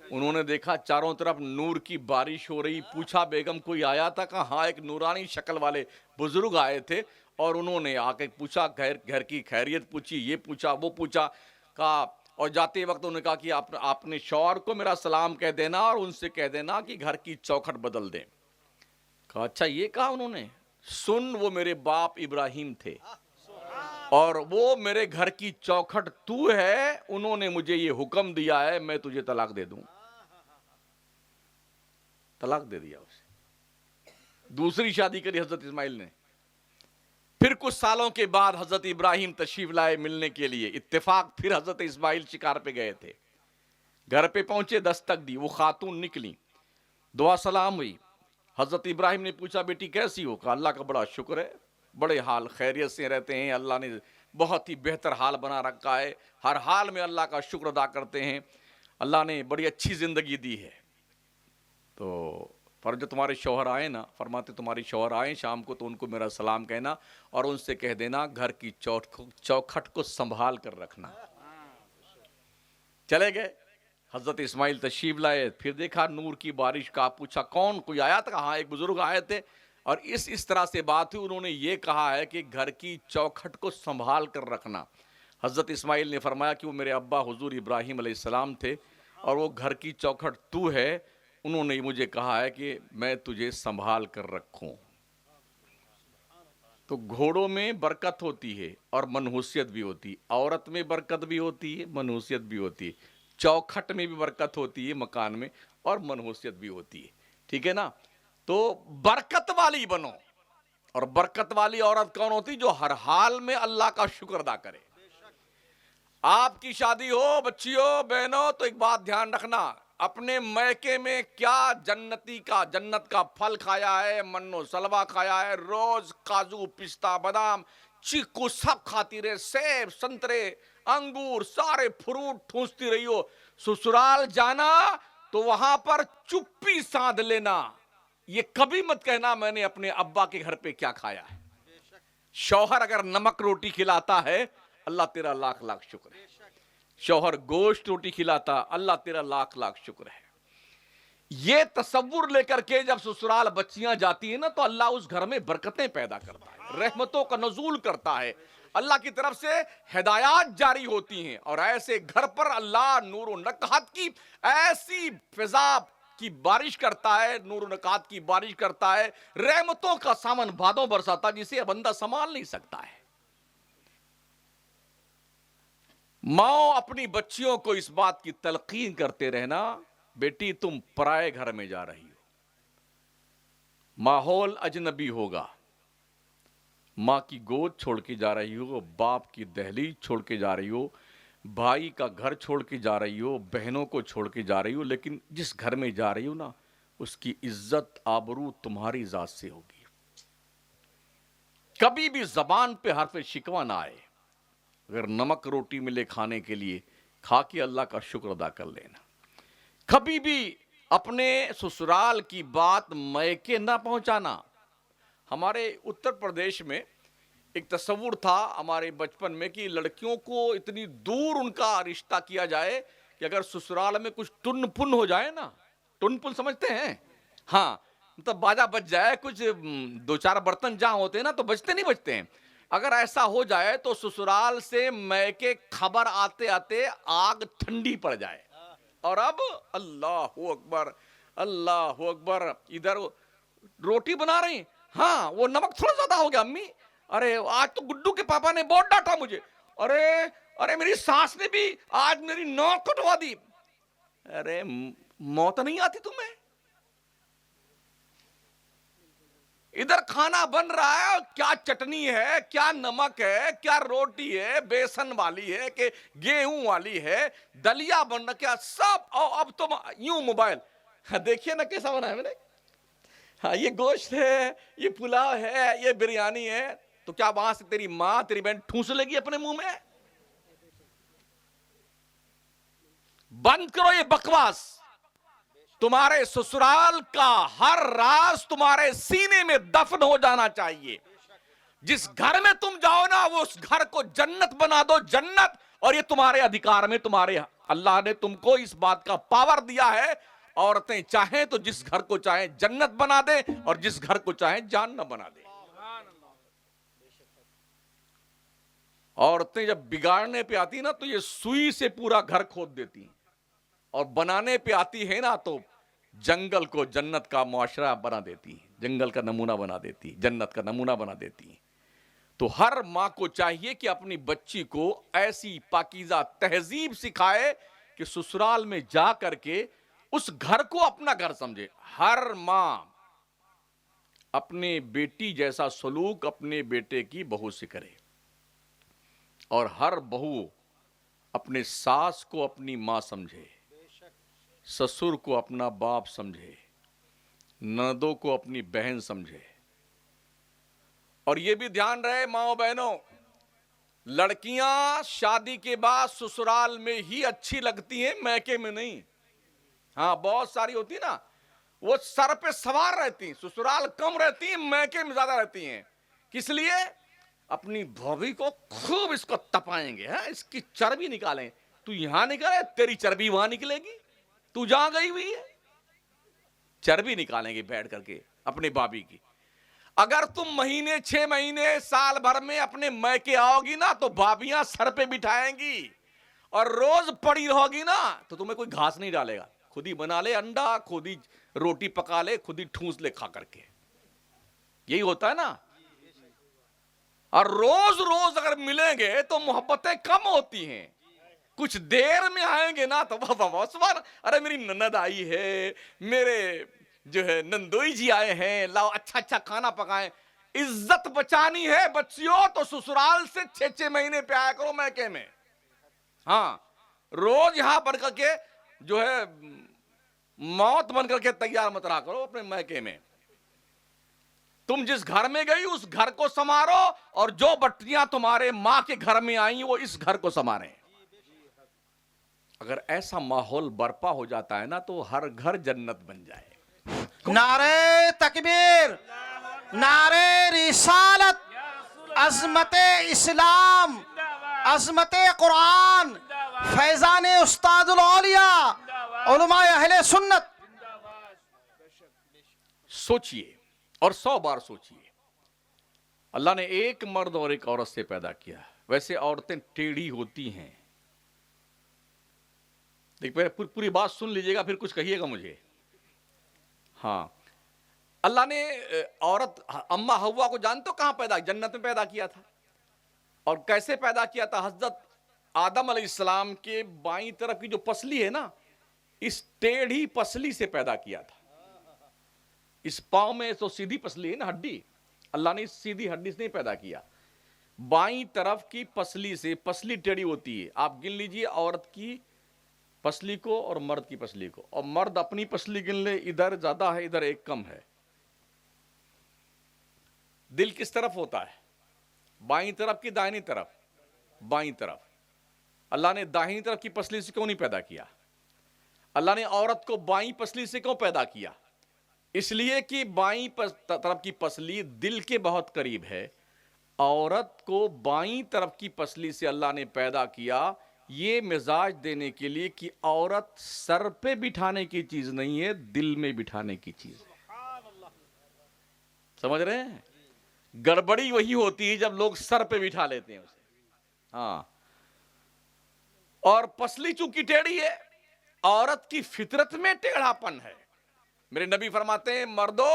انہوں نے دیکھا چاروں طرف نور کی بارش ہو رہی. پوچھا بیگم کوئی آیا تھا؟ کہا ہاں ایک نورانی شکل والے بزرگ آئے تھے, اور انہوں نے آ کے پوچھا, گھر کی خیریت پوچھی, یہ پوچھا وہ پوچھا. کہا اور جاتے وقت انہوں نے کہا کہ آپ نے شوہر کو میرا سلام کہہ دینا اور ان سے کہہ دینا کہ گھر کی چوکھٹ بدل دیں. کہا اچھا یہ کہا انہوں نے. سن, وہ میرے باپ ابراہیم تھے اور وہ میرے گھر کی چوکھٹ تو ہے, انہوں نے مجھے یہ حکم دیا ہے میں تجھے طلاق دے دوں. طلاق دے دیا اسے. دوسری شادی کری حضرت اسماعیل نے. پھر کچھ سالوں کے بعد حضرت ابراہیم تشریف لائے ملنے کے لیے. اتفاق پھر حضرت اسماعیل شکار پہ گئے تھے. گھر پہ پہنچے, دستک دی, وہ خاتون نکلی, دعا سلام ہوئی. حضرت ابراہیم نے پوچھا بیٹی کیسی ہو؟ کہا اللہ کا بڑا شکر ہے, بڑے حال خیریت سے رہتے ہیں, اللہ نے بہت ہی بہتر حال بنا رکھا ہے, ہر حال میں اللہ کا شکر ادا کرتے ہیں, اللہ نے بڑی اچھی زندگی دی ہے. تو پر جو تمہارے شوہر آئے نا, فرماتے تمہارے شوہر آئے شام کو تو ان کو میرا سلام کہنا اور ان سے کہہ دینا گھر کی چوکھٹ کو سنبھال کر رکھنا. چلے گئے. حضرت اسماعیل تشریف لائے, پھر دیکھا نور کی بارش کا. پوچھا کون, کوئی آیا تھا؟ ہاں ایک بزرگ آئے تھے, اور اس طرح سے بات ہوئی. انہوں نے یہ کہا ہے کہ گھر کی چوکھٹ کو سنبھال کر رکھنا. حضرت اسماعیل نے فرمایا کہ وہ میرے ابا حضور ابراہیم علیہ السلام تھے اور وہ گھر کی چوکھٹ تو ہے, انہوں نے مجھے کہا ہے کہ میں تجھے سنبھال کر رکھوں. تو گھوڑوں میں برکت ہوتی ہے اور منحوسیت بھی ہوتی ہے, عورت میں برکت بھی ہوتی ہے, منحوسیت بھی ہوتی ہے, چوکھٹ میں بھی برکت ہوتی ہے مکان میں, اور منحوسیت بھی ہوتی ہے. ٹھیک ہے نا؟ تو برکت والی بنو. اور برکت والی عورت کون ہوتی؟ جو ہر حال میں اللہ کا شکر ادا کرے. آپ کی شادی ہو, بچی ہو, بہن ہو, تو ایک بات دھیان رکھنا, اپنے میکے میں کیا جنت کا پھل کھایا ہے, من و سلوا کھایا ہے, روز کاجو پستہ بادام چیکو سب کھاتی رہے, سیب سنترے انگور سارے فروٹ ٹھونستی رہی ہو. سسرال جانا تو وہاں پر چپی ساندھ لینا, یہ کبھی مت کہنا میں نے اپنے ابا کے گھر پہ کیا کھایا ہے. شوہر اگر نمک روٹی کھلاتا ہے, اللہ تیرا لاکھ لاکھ شکر ہے. شوہر گوشت روٹی کھلاتا, اللہ تیرا لاکھ لاکھ شکر ہے. یہ تصور لے کر کے جب سسرال بچیاں جاتی ہیں نا, تو اللہ اس گھر میں برکتیں پیدا کرتا ہے, رحمتوں کا نزول کرتا ہے, اللہ کی طرف سے ہدایات جاری ہوتی ہیں, اور ایسے گھر پر اللہ نور و نکہت کی ایسی فضا کی بارش کرتا ہے, نور و نکہت کی بارش کرتا ہے, رحمتوں کا سامن بھادوں برساتا جسے بندہ سنبھال نہیں سکتا ہے. ماں اپنی بچیوں کو اس بات کی تلقین کرتے رہنا, بیٹی تم پرائے گھر میں جا رہی ہو, ماحول اجنبی ہوگا, ماں کی گود چھوڑ کے جا رہی ہو, باپ کی دہلیز چھوڑ کے جا رہی ہو, بھائی کا گھر چھوڑ کے جا رہی ہو, بہنوں کو چھوڑ کے جا رہی ہو, لیکن جس گھر میں جا رہی ہو نا, اس کی عزت آبرو تمہاری ذات سے ہوگی. کبھی بھی زبان پہ حرف شکوہ نہ آئے. اگر نمک روٹی ملے کھانے کے لیے, کھا کے اللہ کا شکر ادا کر لینا. کبھی بھی اپنے سسرال کی بات میکے نہ پہنچانا. ہمارے اتر پردیش میں ایک تصور تھا ہمارے بچپن میں کہ لڑکیوں کو اتنی دور ان کا رشتہ کیا جائے کہ اگر سسرال میں کچھ ٹن پن ہو جائے نا, ٹن پن سمجھتے ہیں؟ ہاں, مطلب باجا بج جائے, کچھ دو چار برتن جہاں ہوتے ہیں نا تو بجتے نہیں بجتے ہیں, اگر ایسا ہو جائے تو سسرال سے میکے خبر آتے آتے آگ ٹھنڈی پڑ جائے. اور اب اللہ اکبر اللہ اکبر, ادھر روٹی بنا رہی, ہاں وہ نمک تھوڑا زیادہ ہو گیا امی, ارے آج تو گڈو کے پاپا نے بہت ڈانٹا مجھے, ارے میری ساس نے بھی آج میری نوک کٹوا دی. ارے موت نہیں آتی تمہیں؟ ادھر کھانا بن رہا ہے, کیا چٹنی ہے, کیا نمک ہے, کیا روٹی ہے, بیسن والی ہے کہ گیہوں والی ہے, دلیا بن رہا, کیا سب. اب تو یوں موبائل دیکھیے نا کیسا بنا ہے میں نے, ہاں یہ گوشت ہے, یہ پلاؤ ہے, یہ بریانی ہے. تو کیا وہاں سے تیری ماں تیری بہن ٹھونس لے گی اپنے منہ میں؟ بند کرو یہ بکواس. تمہارے سسرال کا ہر راز تمہارے سینے میں دفن ہو جانا چاہیے. جس گھر میں تم جاؤ نا, وہ اس گھر کو جنت بنا دو, جنت, اور یہ تمہارے ادھیکار میں، تمہارے اللہ نے تم کو اس بات کا پاور دیا ہے. عورتیں چاہیں تو جس گھر کو چاہیں جنت بنا دیں اور جس گھر کو چاہیں جہنم بنا دیں. عورتیں جب بگاڑنے پہ آتی نا تو یہ سوئی سے پورا گھر کھود دیتی ہیں، اور بنانے پہ آتی ہے نا تو جنگل کو جنت کا معاشرہ بنا دیتی ہیں، جنگل کا نمونہ بنا دیتی ہیں، جنت کا نمونہ بنا دیتی ہیں. تو ہر ماں کو چاہیے کہ اپنی بچی کو ایسی پاکیزہ تہذیب سکھائے کہ سسرال میں جا کر کے اس گھر کو اپنا گھر سمجھے. ہر ماں اپنے بیٹی جیسا سلوک اپنے بیٹے کی بہو سے کرے، اور ہر بہو اپنے ساس کو اپنی ماں سمجھے، سسر کو اپنا باپ سمجھے، نندوں کو اپنی بہن سمجھے. اور یہ بھی دھیان رہے ماں بہنوں، لڑکیاں شادی کے بعد سسرال میں ہی اچھی لگتی ہیں، میکے میں نہیں. ہاں بہت ساری ہوتی نا، وہ سر پہ سوار رہتی ہیں، سسرال کم رہتی ہیں، میکے میں زیادہ رہتی ہیں. کس لیے؟ اپنی بھوی کو خوب اس کو تپائیں گے، اس کی چربی نکالیں. تو یہاں نکالے تیری چربی وہاں نکلے گی، تو جہاں گئی ہوئی ہے. چربی نکالیں گے بیٹھ کر کے اپنے بابی کی. اگر تم مہینے 6 مہینے سال بھر میں اپنے میکے آؤ گی نا تو بھابیاں سر پہ بٹھائیں گی، اور روز پڑی رہو گی نا تو تمہیں کوئی گھاس نہیں ڈالے گا. خود ہی بنا لے انڈا، خود ہی روٹی پکا لے، خود ہی ٹھونس لے کھا کر کے. یہی ہوتا ہے نا. اور روز روز اگر ملیں گے تو محبتیں کم ہوتی ہیں. کچھ دیر میں آئیں گے نا تو سبحان، ارے میری نند آئی ہے، میرے جو ہے نندوئی جی آئے ہیں، لاؤ اچھا اچھا کھانا پکائیں. عزت بچانی ہے بچیوں تو سسرال سے 6 مہینے پہ آیا کرو میکے میں. ہاں روز یہاں بن کر کے جو ہے موت بن کر کے تیار مت رہا کرو اپنے میکے میں. تم جس گھر میں گئی اس گھر کو سنوارو، اور جو بٹیاں تمہارے ماں کے گھر میں آئیں وہ اس گھر کو سنواریں. اگر ایسا ماحول برپا ہو جاتا ہے نا تو ہر گھر جنت بن جائے. نعرہ تکبیر، نعرہ رسالت، عظمت اسلام، عظمت قرآن، فیضان استاد الاولیاء، علماء اہل سنت. سوچئے اور 100 بار سوچئے، اللہ نے ایک مرد اور ایک عورت سے پیدا کیا. ویسے عورتیں ٹیڑھی ہوتی ہیں. دیکھ پوری بات سن لیجئے گا پھر کچھ کہیے گا مجھے. ہاں اللہ نے عورت اماں حوا کو جانتے ہو کہاں پیدا؟ جنت میں پیدا کیا تھا. اور کیسے پیدا کیا تھا؟ حضرت آدم علیہ السلام کے بائیں طرف کی جو پسلی ہے نا، اس ٹیڑھی پسلی سے پیدا کیا تھا. اس پاؤں میں تو سیدھی پسلی ہے نا، ہڈی، اللہ نے اس سیدھی ہڈی سے نہیں پیدا کیا. بائیں طرف کی پسلی سے، پسلی ٹیڑھی ہوتی ہے. آپ گن لیجئے عورت کی پسلی کو اور مرد کی پسلی کو، اور مرد اپنی پسلی گن لے، ادھر زیادہ ہے ادھر ایک کم ہے. دل کس طرف ہوتا ہے؟ بائیں طرف کی دائنی طرف؟ بائیں طرف. اللہ نے داہنی طرف کی پسلی سے کیوں نہیں پیدا کیا؟ اللہ نے عورت کو بائیں پسلی سے کیوں پیدا کیا؟ اس لیے کہ بائیں طرف کی پسلی دل کے بہت قریب ہے. عورت کو بائیں طرف کی پسلی سے اللہ نے پیدا کیا یہ مزاج دینے کے لیے کہ عورت سر پہ بٹھانے کی چیز نہیں ہے، دل میں بٹھانے کی چیز ہے. سمجھ رہے ہیں؟ گڑبڑی وہی ہوتی ہے جب لوگ سر پہ بٹھا لیتے ہیں اسے. ہاں اور پسلی چونکہ ٹیڑھی ہے، عورت کی فطرت میں ٹیڑھا پن ہے. میرے نبی فرماتے ہیں مردو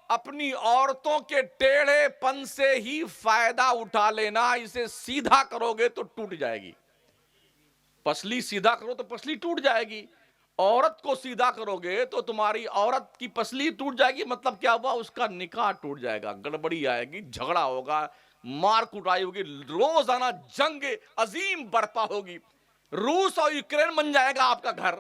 اپنی عورتوں کے ٹیڑھے پن سے ہی فائدہ اٹھا لینا، اسے سیدھا کرو گے تو ٹوٹ جائے گی. پسلی سیدھا کرو تو پسلی ٹوٹ جائے گی. عورت کو سیدھا کرو گے تو تمہاری عورت کی پسلی ٹوٹ جائے گی. مطلب کیا ہوا؟ اس کا نکاح ٹوٹ جائے گا، گڑبڑی آئے گی، جھگڑا ہوگا، مار کٹائی ہوگی، روزانہ جنگ عظیم برپا ہوگی. روس اور یوکرین بن جائے گا آپ کا گھر.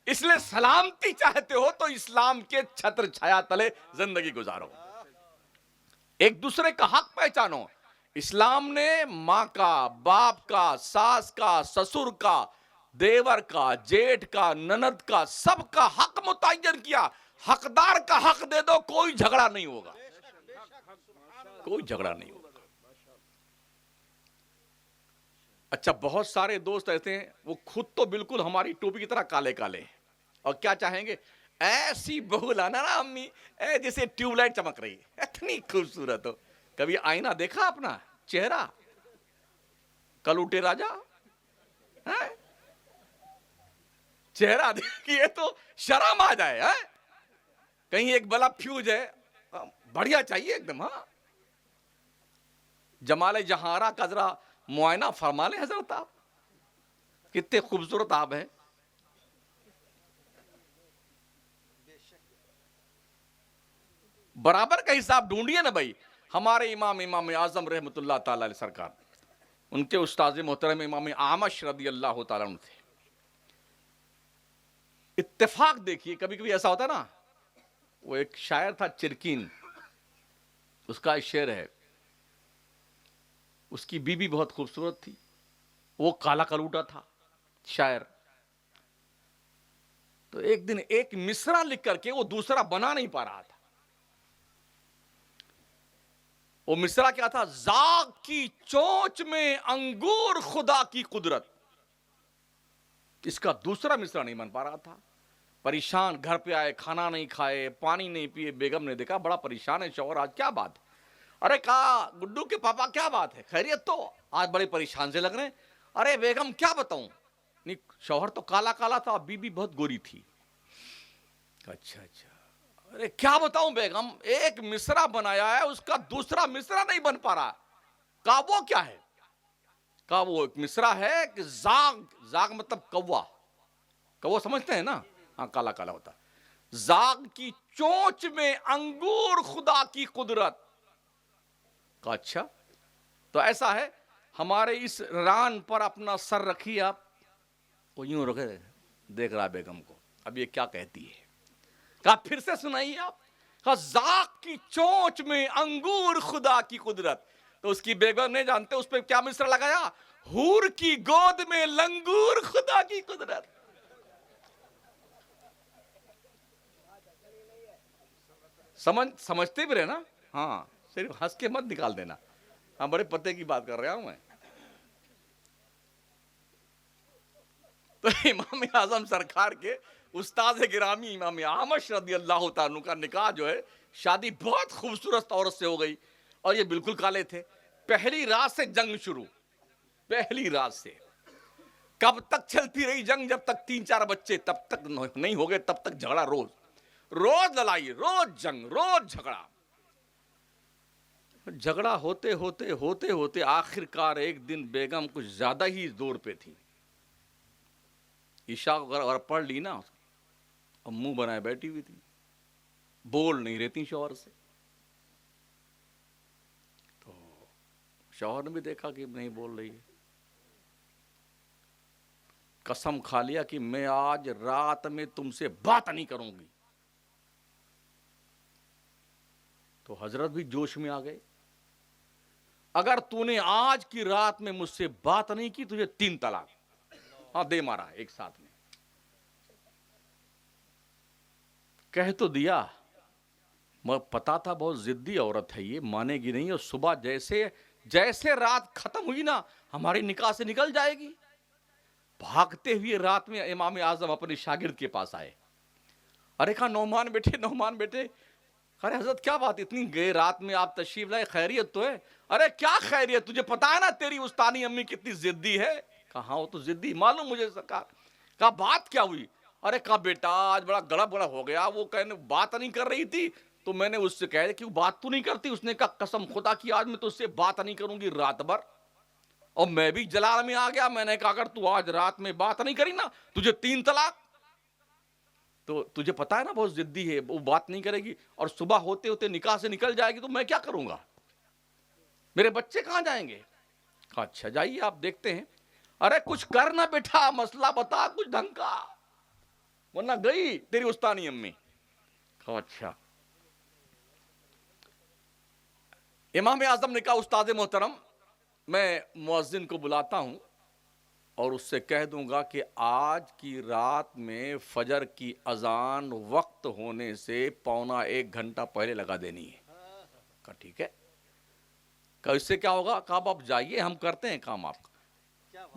اس لیے سلامتی چاہتے ہو تو اسلام کے چھتر چھایا تلے زندگی گزارو، ایک دوسرے کا حق پہچانو. اسلام نے ماں کا، باپ کا، ساس کا، سسر کا، دیور کا، جیٹھ کا، نند کا، سب کا حق متعین کیا. حقدار کا حق دے دو، کوئی جھگڑا نہیں ہوگا، کوئی جھگڑا نہیں ہوگا. اچھا بہت سارے دوست ایسے ہیں وہ خود تو بالکل ہماری ٹوپی کی طرح کالے کالے ہیں، اور کیا چاہیں گے، ایسی بہو لانا نا امی اے جیسے ٹیوب لائٹ چمک رہی ہے، اتنی خوبصورت ہو۔ کبھی آئینہ دیکھا اپنا چہرہ؟ کلوٹے راجا، ہیں؟ چہرہ دیکھیے تو شرم آ جائے، ہیں؟ کہیں ایک بلب فیوز ہے، بڑھیا چاہیے ایک دم، ہاں۔ جمال جہارا کا ذرا معائنہ فرما لیں حضرت، آپ کتنے خوبصورت آپ ہیں۔ برابر کا حساب ڈھونڈیے نا بھائی۔ ہمارے امام اعظم رحمۃ اللہ تعالی علیہ سرکار، ان کے استاذ محترم امام اعمش رضی اللہ تعالیٰ عنہ تھے۔ اتفاق دیکھیے، کبھی کبھی ایسا ہوتا ہے نا، وہ ایک شاعر تھا چرکین، اس کا ایک شعر ہے، اس کی بیوی بہت خوبصورت تھی، وہ کالا کلوٹا تھا شاعر، تو ایک دن ایک مصرع لکھ کر کے وہ دوسرا بنا نہیں پا رہا تھا۔ وہ مصرع کیا تھا؟ زاغ کی چونچ میں انگور خدا کی قدرت۔ اس کا دوسرا مصرع نہیں بن پا رہا تھا، پریشان، گھر پہ آئے، کھانا نہیں کھائے، پانی نہیں پیے، بیگم نے دیکھا بڑا پریشان ہے شوہر، آج کیا بات ہے؟ ارے کہا گڈو کے پاپا کیا بات ہے، خیریت تو؟ آج بڑے پریشان سے لگ رہے ہیں۔ ارے بیگم کیا بتاؤں، شوہر تو کالا کالا تھا، بیوی بہت گوری تھی۔ اچھا اچھا، ارے کیا بتاؤں بیگم، ایک مصرع بنایا ہے، اس کا دوسرا مصرع نہیں بن پا رہا۔ کہا وہ کیا ہے؟ کہا وہ ایک مصرع ہے کہ زاغ مطلب کوا، کوا سمجھتے ہیں نا، ہاں کالا کالا ہوتا، زاغ کی چونچ میں انگور خدا کی قدرت۔ کہا اچھا، تو ایسا ہے، ہمارے اس ران پر اپنا سر رکھیے آپ، وہ یوں رکھے دیکھ رہا بیگم کو، اب یہ کیا کہتی ہے؟ کہا پھر سے سنائیے آپ۔ کہا زاغ کی چونچ میں انگور خدا کی قدرت۔ تو اس کی بیگم نے جانتے اس پہ کیا مصرع لگایا؟ حور کی گود میں لنگور خدا کی قدرت۔ سمجھتے بھی رہے نا، ہاں، صرف ہنس کے مت نکال دینا، ہاں بڑے پتے کی بات کر رہا ہوں میں۔ تو امام اعظم سرکار کے استاد گرامی امام اعمش رضی اللہ تعالیٰ عنہ کا نکاح جو ہے، شادی بہت خوبصورت عورت سے ہو گئی، اور یہ بالکل کالے تھے۔ پہلی رات سے جنگ شروع، پہلی رات سے کب تک چلتی رہی جنگ؟ جب تک 3-4 بچے تب تک نہیں ہو گئے، تب تک جھگڑا، روز لڑائی، روز جنگ، روز جھگڑا۔ جھگڑا ہوتے ہوتے ہوتے ہوتے آخر کار ایک دن بیگم کچھ زیادہ ہی زور پہ تھی، عشاء اگر پڑھ لی نا، اور منہ بنائے بیٹھی ہوئی تھی، بول نہیں رہتی شوہر سے۔ تو شوہر نے بھی دیکھا کہ نہیں بول رہی ہے، قسم کھا لیا کہ میں آج رات میں تم سے بات نہیں کروں گی۔ تو حضرت بھی جوش میں آ گئے، اگر تو نے آج کی رات میں مجھ سے بات نہیں کی تجھے 3 طلاق۔ ہاں دے مارا ایک ساتھ میں، کہہ تو دیا، مگر پتا تھا بہت ضدی عورت ہے یہ، مانے گی نہیں، اور صبح جیسے رات ختم ہوئی نا، ہماری نکاح سے نکل جائے گی۔ بھاگتے ہوئے رات میں امام اعظم اپنے شاگرد کے پاس آئے، ارے کہا نعمان بیٹے، نعمان بیٹے۔ ارے حضرت کیا بات، اتنی گئے رات میں آپ تشریف لائے، خیریت تو ہے؟ ارے کیا خیریت، تجھے پتا ہے نا تیری استانی امی کتنی ضدی ہے؟ کہا ہاں وہ تو ضدی معلوم مجھے سرکار۔ کہا بات کیا ہوئی؟ ارے کہا بیٹا آج بڑا گڑبڑ ہو گیا، وہ کہنے بات نہیں کر رہی تھی، تو میں نے اس سے کہا کہ بات تو نہیں کرتی، اس نے کہا قسم خدا کی آج میں تو اس سے بات نہیں کروں گی رات بھر، اور میں بھی جلال میں آ گیا، میں نے کہا اگر تو آج رات میں بات نہیں کری نا تجھے 3 طلاق۔ تو تجھے پتا ہے نا بہت ضدی ہے، وہ بات نہیں کرے گی، اور صبح ہوتے ہوتے نکاح سے نکل جائے گی، تو میں کیا کروں گا، میرے بچے کہاں جائیں گے؟ کہا اچھا جائیے آپ دیکھتے ہیں۔ ارے کچھ کر نہ بیٹھا، مسئلہ بتا کچھ ڈھنگ کا، ورنہ گئی تیری استانی امی۔ کہا اچھا۔ امام اعظم نے کہا استاد محترم میں مؤذن کو بلاتا ہوں اور اس سے کہہ دوں گا کہ آج کی رات میں فجر کی اذان وقت ہونے سے 1.25 گھنٹہ پہلے لگا دینی ہے۔ کہا ٹھیک ہے۔ کہا اس سے کیا ہوگا؟ کہا آپ جائیے، ہم کرتے ہیں کام آپ کا۔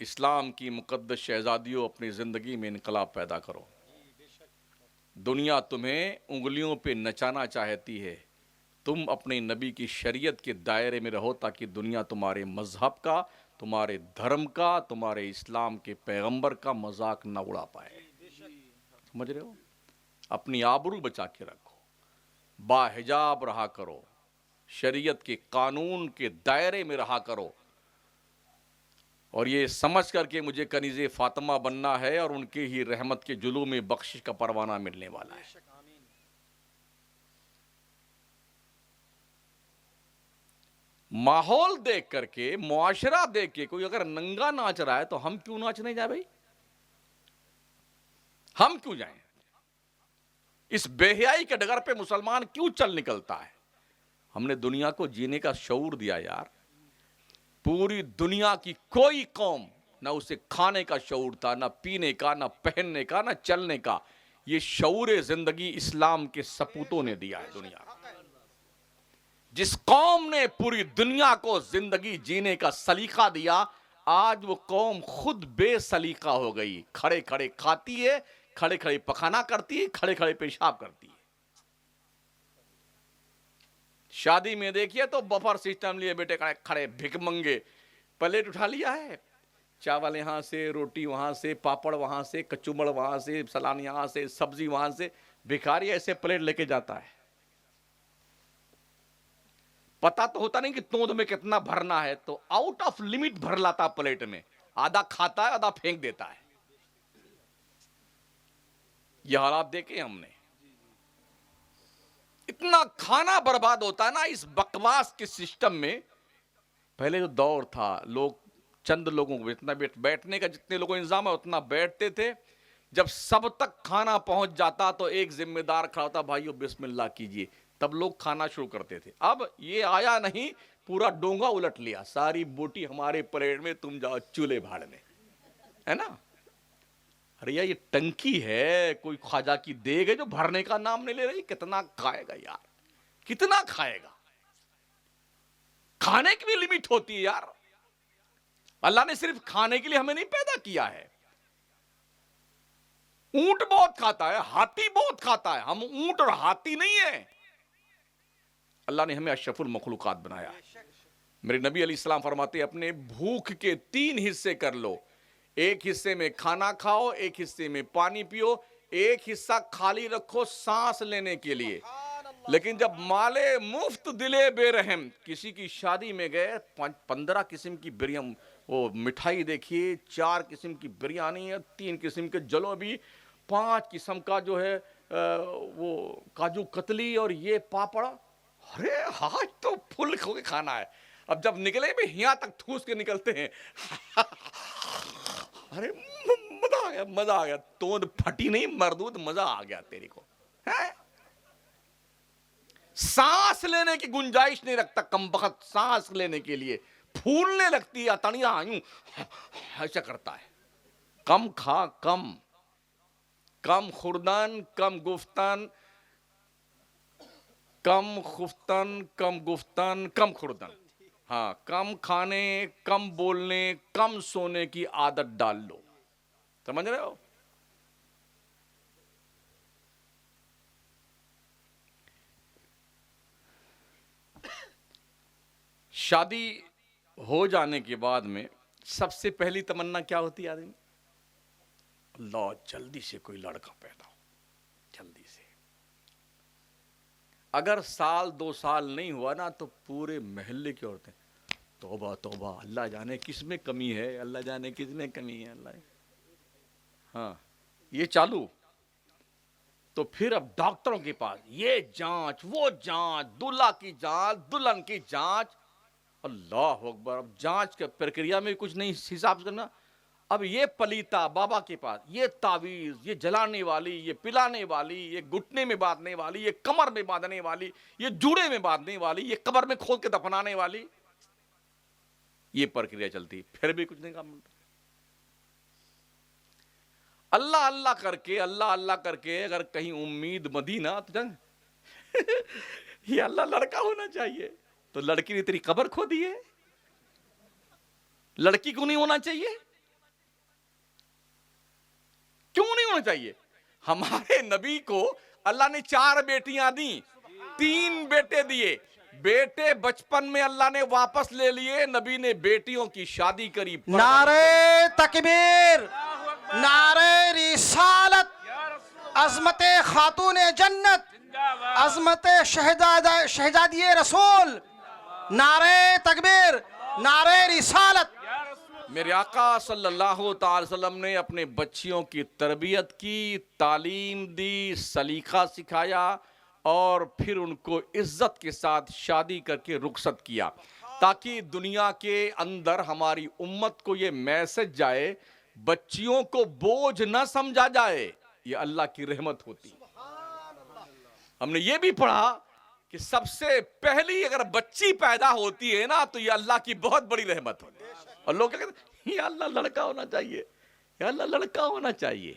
اسلام کی مقدس شہزادیوں، اپنی زندگی میں انقلاب پیدا کرو۔ دنیا تمہیں انگلیوں پہ نچانا چاہتی ہے، تم اپنے نبی کی شریعت کے دائرے میں رہو تاکہ دنیا تمہارے مذہب کا، تمہارے دھرم کا، تمہارے اسلام کے پیغمبر کا مذاق نہ اڑا پائے۔ سمجھ رہے ہو؟ اپنی آبرو بچا کے رکھو، با حجاب رہا کرو، شریعت کے قانون کے دائرے میں رہا کرو، اور یہ سمجھ کر کے مجھے کنیز فاطمہ بننا ہے اور ان کے ہی رحمت کے جلوہ میں بخشش کا پروانہ ملنے والا ہے۔ ماحول دیکھ کر کے، معاشرہ دیکھ کے کوئی اگر ننگا ناچ رہا ہے تو ہم کیوں ناچنے جائیں بھائی؟ ہم کیوں جائیں؟ اس بے حیائی کے ڈگر پہ مسلمان کیوں چل نکلتا ہے؟ ہم نے دنیا کو جینے کا شعور دیا یار۔ پوری دنیا کی کوئی قوم نہ اسے کھانے کا شعور تھا، نہ پینے کا، نہ پہننے کا، نہ چلنے کا۔ یہ شعور زندگی اسلام کے سپوتوں نے دیا ہے دنیا کو۔ جس قوم نے پوری دنیا کو زندگی جینے کا سلیقہ دیا، آج وہ قوم خود بے سلیقہ ہو گئی۔ کھڑے کھڑے کھاتی ہے، کھڑے کھڑے پخانہ کرتی ہے، کھڑے کھڑے پیشاب کرتی ہے۔ شادی میں دیکھیے تو بفر سسٹم لیے بیٹے کھڑے بھک منگے، پلیٹ اٹھا لیا ہے، چاول یہاں سے، روٹی وہاں سے، پاپڑ وہاں سے، کچومڑ وہاں سے، سلان یہاں سے، سبزی وہاں سے، بھکاری ایسے پلیٹ لے کے جاتا ہے۔ پتا تو ہوتا نہیں کہ توند میں کتنا بھرنا ہے، تو آؤٹ آف لمٹ بھر لاتا پلیٹ میں، آدھا کھاتا ہے آدھا پھینک دیتا ہے۔ یہ حالات دیکھے ہم نے۔ اتنا کھانا برباد ہوتا ہے نا اس بکواس کے سسٹم میں۔ پہلے جو دور تھا، لوگ چند لوگوں کو اتنا بیٹھنے کا جتنے لوگوں انتظام ہے اتنا بیٹھتے تھے، جب سب تک کھانا پہنچ جاتا تو ایک ذمہ دار کھڑا ہوتا، بھائیو بسم اللہ کیجئے، تب لوگ کھانا شروع کرتے تھے۔ اب یہ آیا نہیں، پورا ڈونگا الٹ لیا، ساری بوٹی ہمارے پلیٹ میں، تم جاؤ چولہے بھاڑ میں، ہے نا؟ ارے یہ ٹنکی ہے، کوئی خواجہ کی دیگ ہے جو بھرنے کا نام نہیں لے رہی؟ کتنا کھائے گا یار، کتنا کھائے گا؟ کھانے کی بھی لمٹ ہوتی ہے یار۔ اللہ نے صرف کھانے کے لیے ہمیں نہیں پیدا کیا ہے۔ اونٹ بہت کھاتا ہے، ہاتھی بہت کھاتا ہے، ہم اونٹ اور ہاتھی نہیں ہیں۔ اللہ نے ہمیں اشرف المخلوقات بنایا۔ میرے نبی علیہ السلام فرماتے ہیں اپنے بھوک کے 3 حصے کر لو، ایک حصے میں کھانا کھاؤ، ایک حصے میں پانی پیو، ایک حصہ خالی رکھو سانس لینے کے لیے۔ لیکن جب مالے مفت دلے بے رحم، کسی کی شادی میں گئے، 15 قسم کی بریانی، وہ مٹھائی دیکھیے، 4 قسم کی بریانی ہے، 3 قسم کے جلوبی، 5 قسم کا جو ہے وہ کاجو کتلی، اور یہ پاپڑ۔ ارے آج تو پھل کھو کے کھانا ہے۔ اب جب نکلے بھی یہاں تک ٹھوس کے نکلتے ہیں، ارے مزہ آ گیا، مزہ آ گیا، توند پھٹی نہیں مردود، مزہ آ گیا تیرے کو۔ سانس لینے کی گنجائش نہیں رکھتا کم بخت، سانس لینے کے لیے پھولنے لگتی ہے تنیا، ایسا کرتا ہے۔ کم کھا، کم خوردن، کم گفتن، کم خوردن، ہاں، کم کھانے، کم بولنے، کم سونے کی عادت ڈال لو۔ سمجھ رہے ہو؟ شادی ہو جانے کے بعد میں سب سے پہلی تمنا کیا ہوتی ہے آدمی؟ اللہ جلدی سے کوئی لڑکا پیدا ہو، جلدی سے۔ اگر 1-2 سال نہیں ہوا نا تو پورے محلے کی عورتیں توبہ توبہ، اللہ جانے کس میں کمی ہے، اللہ جانے کس میں کمی ہے، اللہ۔ ہاں، یہ چالو تو پھر اب ڈاکٹروں کے پاس یہ جانچ وہ جانچ، دلہا کی جانچ، دلہن کی جانچ، اللہ اکبر۔ اب جانچ کے پرکریا میں کچھ نہیں حساب کرنا، اب یہ پلیتا بابا کے پاس، یہ تعویذ، یہ جلانے والی، یہ پلانے والی، یہ گھٹنے میں باندھنے والی، یہ کمر میں باندھنے والی، یہ جوڑے میں باندھنے والی، یہ قبر میں کھود کے دفنانے والی، یہ پرکریا چلتی، پھر بھی کچھ نہیں کام ملتا۔ اللہ اللہ کر کے اگر کہیں امید مدی نا تو جنگ یہ اللہ لڑکا ہونا چاہیے، تو لڑکی نے تیری قبر کھو دی ہے، لڑکی کو نہیں ہونا چاہیے، ہونا چاہیے. ہمارے نبی کو اللہ نے 4 بیٹیاں دی، 3 بیٹے دیے. بیٹے بچپن میں اللہ نے واپس لے لیے، نبی نے بیٹیوں کی شادی کری. نعرے تکبیر، نعرے رسالت، عظمت خاتون جنت، عظمت شہزادی رسول. نعرے تکبیر، نعرے رسالت. میرے آقا صلی اللہ تعالی وسلم نے اپنے بچیوں کی تربیت کی، تعلیم دی، سلیقہ سکھایا اور پھر ان کو عزت کے ساتھ شادی کر کے رخصت کیا، تاکہ دنیا کے اندر ہماری امت کو یہ میسج جائے، بچیوں کو بوجھ نہ سمجھا جائے، یہ اللہ کی رحمت ہوتی. ہم نے یہ بھی پڑھا کہ سب سے پہلی اگر بچی پیدا ہوتی ہے نا تو یہ اللہ کی بہت بڑی رحمت ہوتی ہے. اور لوگ کیا کہتے ہیں، یا اللہ لڑکا ہونا چاہیے، یا اللہ لڑکا ہونا چاہیے.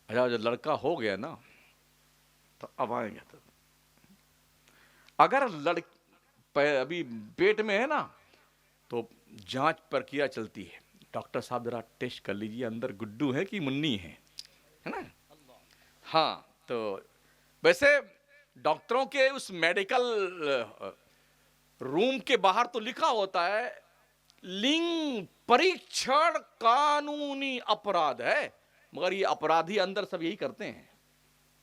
اچھا جب لڑکا ہو گیا نا تو اب آئیں گے. اگر ابھی پیٹ میں ہے نا تو جانچ پرکریا چلتی ہے. ڈاکٹر صاحب ذرا ٹیسٹ کر لیجئے اندر گڈو ہے کہ منی ہے نا. ہاں تو ویسے ڈاکٹروں کے اس میڈیکل روم کے باہر تو لکھا ہوتا ہے لنگ پریکشن قانونی اپرادھ ہے، مگر یہ اپرادھی اندر سب یہی کرتے ہیں.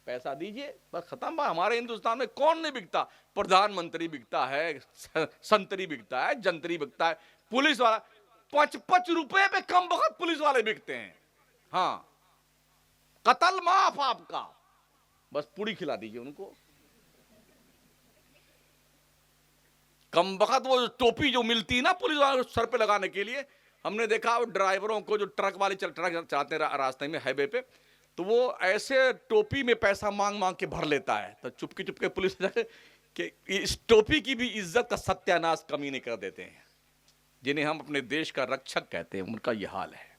پیسہ دیجئے بس ختم. ہمارے ہندوستان میں کون نہیں بکتا؟ پردھان منتری بکتا ہے، سنتری بکتا ہے، جنتری بکتا ہے، پولیس والا 5 روپے پہ کم وقت پولیس والے بکتے ہیں. ہاں قتل معاف آپ کا، بس پوڑی کھلا دیجئے ان کو. کم وقت وہ ٹوپی جو ملتی نا پولیس والوں کو سر پہ لگانے کے لیے، ہم نے دیکھا وہ ڈرائیوروں کو جو ٹرک والے ٹرک چلاتے ہیں راستے میں ہائی وے پہ، تو وہ ایسے ٹوپی میں پیسہ مانگ مانگ کے بھر لیتا ہے، تو چپکے چپکے پولیس کہ اس ٹوپی کی بھی عزت کا ستیہ ناش کمی نہیں کر دیتے ہیں. جنہیں ہم اپنے دیش کا رکشک کہتے ہیں ان کا یہ حال ہے.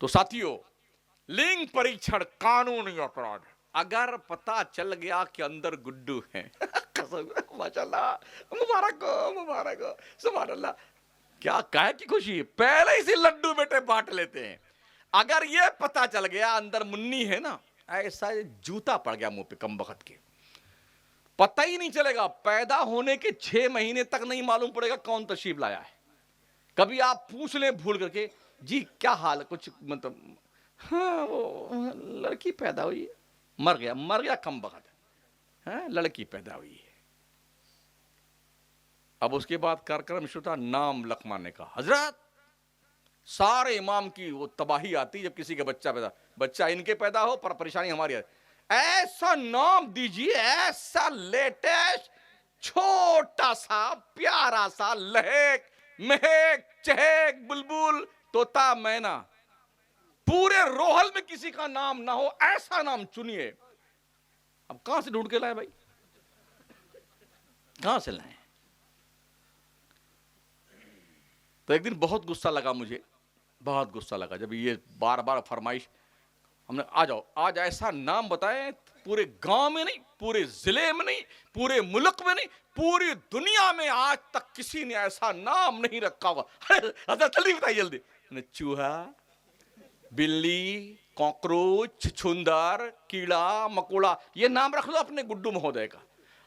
تو ساتھیو، لنگ پریکشن قانونی اپرادھ. اگر پتا چل گیا کہ اندر گڈو ہیں ماشاءاللہ، مبارک ہو، مبارک ہو، سبحان اللہ. کیا کہے کی خوشی ہے، پہلے ہی سے لڈو بیٹے بانٹ لیتے ہیں. اگر یہ پتا چل گیا اندر منی ہے نا، ایسا جوتا پڑ گیا منہ پہ کم وقت کے، پتہ ہی نہیں چلے گا. پیدا ہونے کے 6 مہینے تک نہیں معلوم پڑے گا کون تشریف لایا ہے. کبھی آپ پوچھ لیں بھول کر کے، جی کیا حال ہے، کچھ مطلب ہاں وہ لڑکی پیدا ہوئی ہے، مر گیا کم وقت، ہاں لڑکی پیدا ہوئی ہے. اب اس کے بعد کارکرم شروع تھا نام لکھوانے کا. حضرت سارے امام کی وہ تباہی آتی جب کسی کا بچہ ان کے پیدا ہو، پر پریشانی ہماری ہے. ایسا نام دیجیے، ایسا لیٹسٹ چھوٹا سا پیارا سا لہک مہک چہک بلبل طوطا مینا، پورے روحل میں کسی کا نام نہ ہو، ایسا نام چنیے. اب کہاں سے ڈھونڈ کے لائے بھائی، کہاں سے لائیں؟ تو ایک دن بہت غصہ لگا مجھے، بہت غصہ لگا جب یہ بار بار فرمائش. ہم نے آ جاؤ آج ایسا نام بتائیں، پورے گاؤں میں نہیں، پورے ضلع میں نہیں، پورے ملک میں نہیں، پوری دنیا میں آج تک کسی نے ایسا نام نہیں رکھا ہوا. حضرت جلدی بتائیے جلدی. چوہا، بلی، کاکروچ، چھچھندر، کیڑا مکوڑا، یہ نام رکھ لو اپنے گڈو مہودے کا.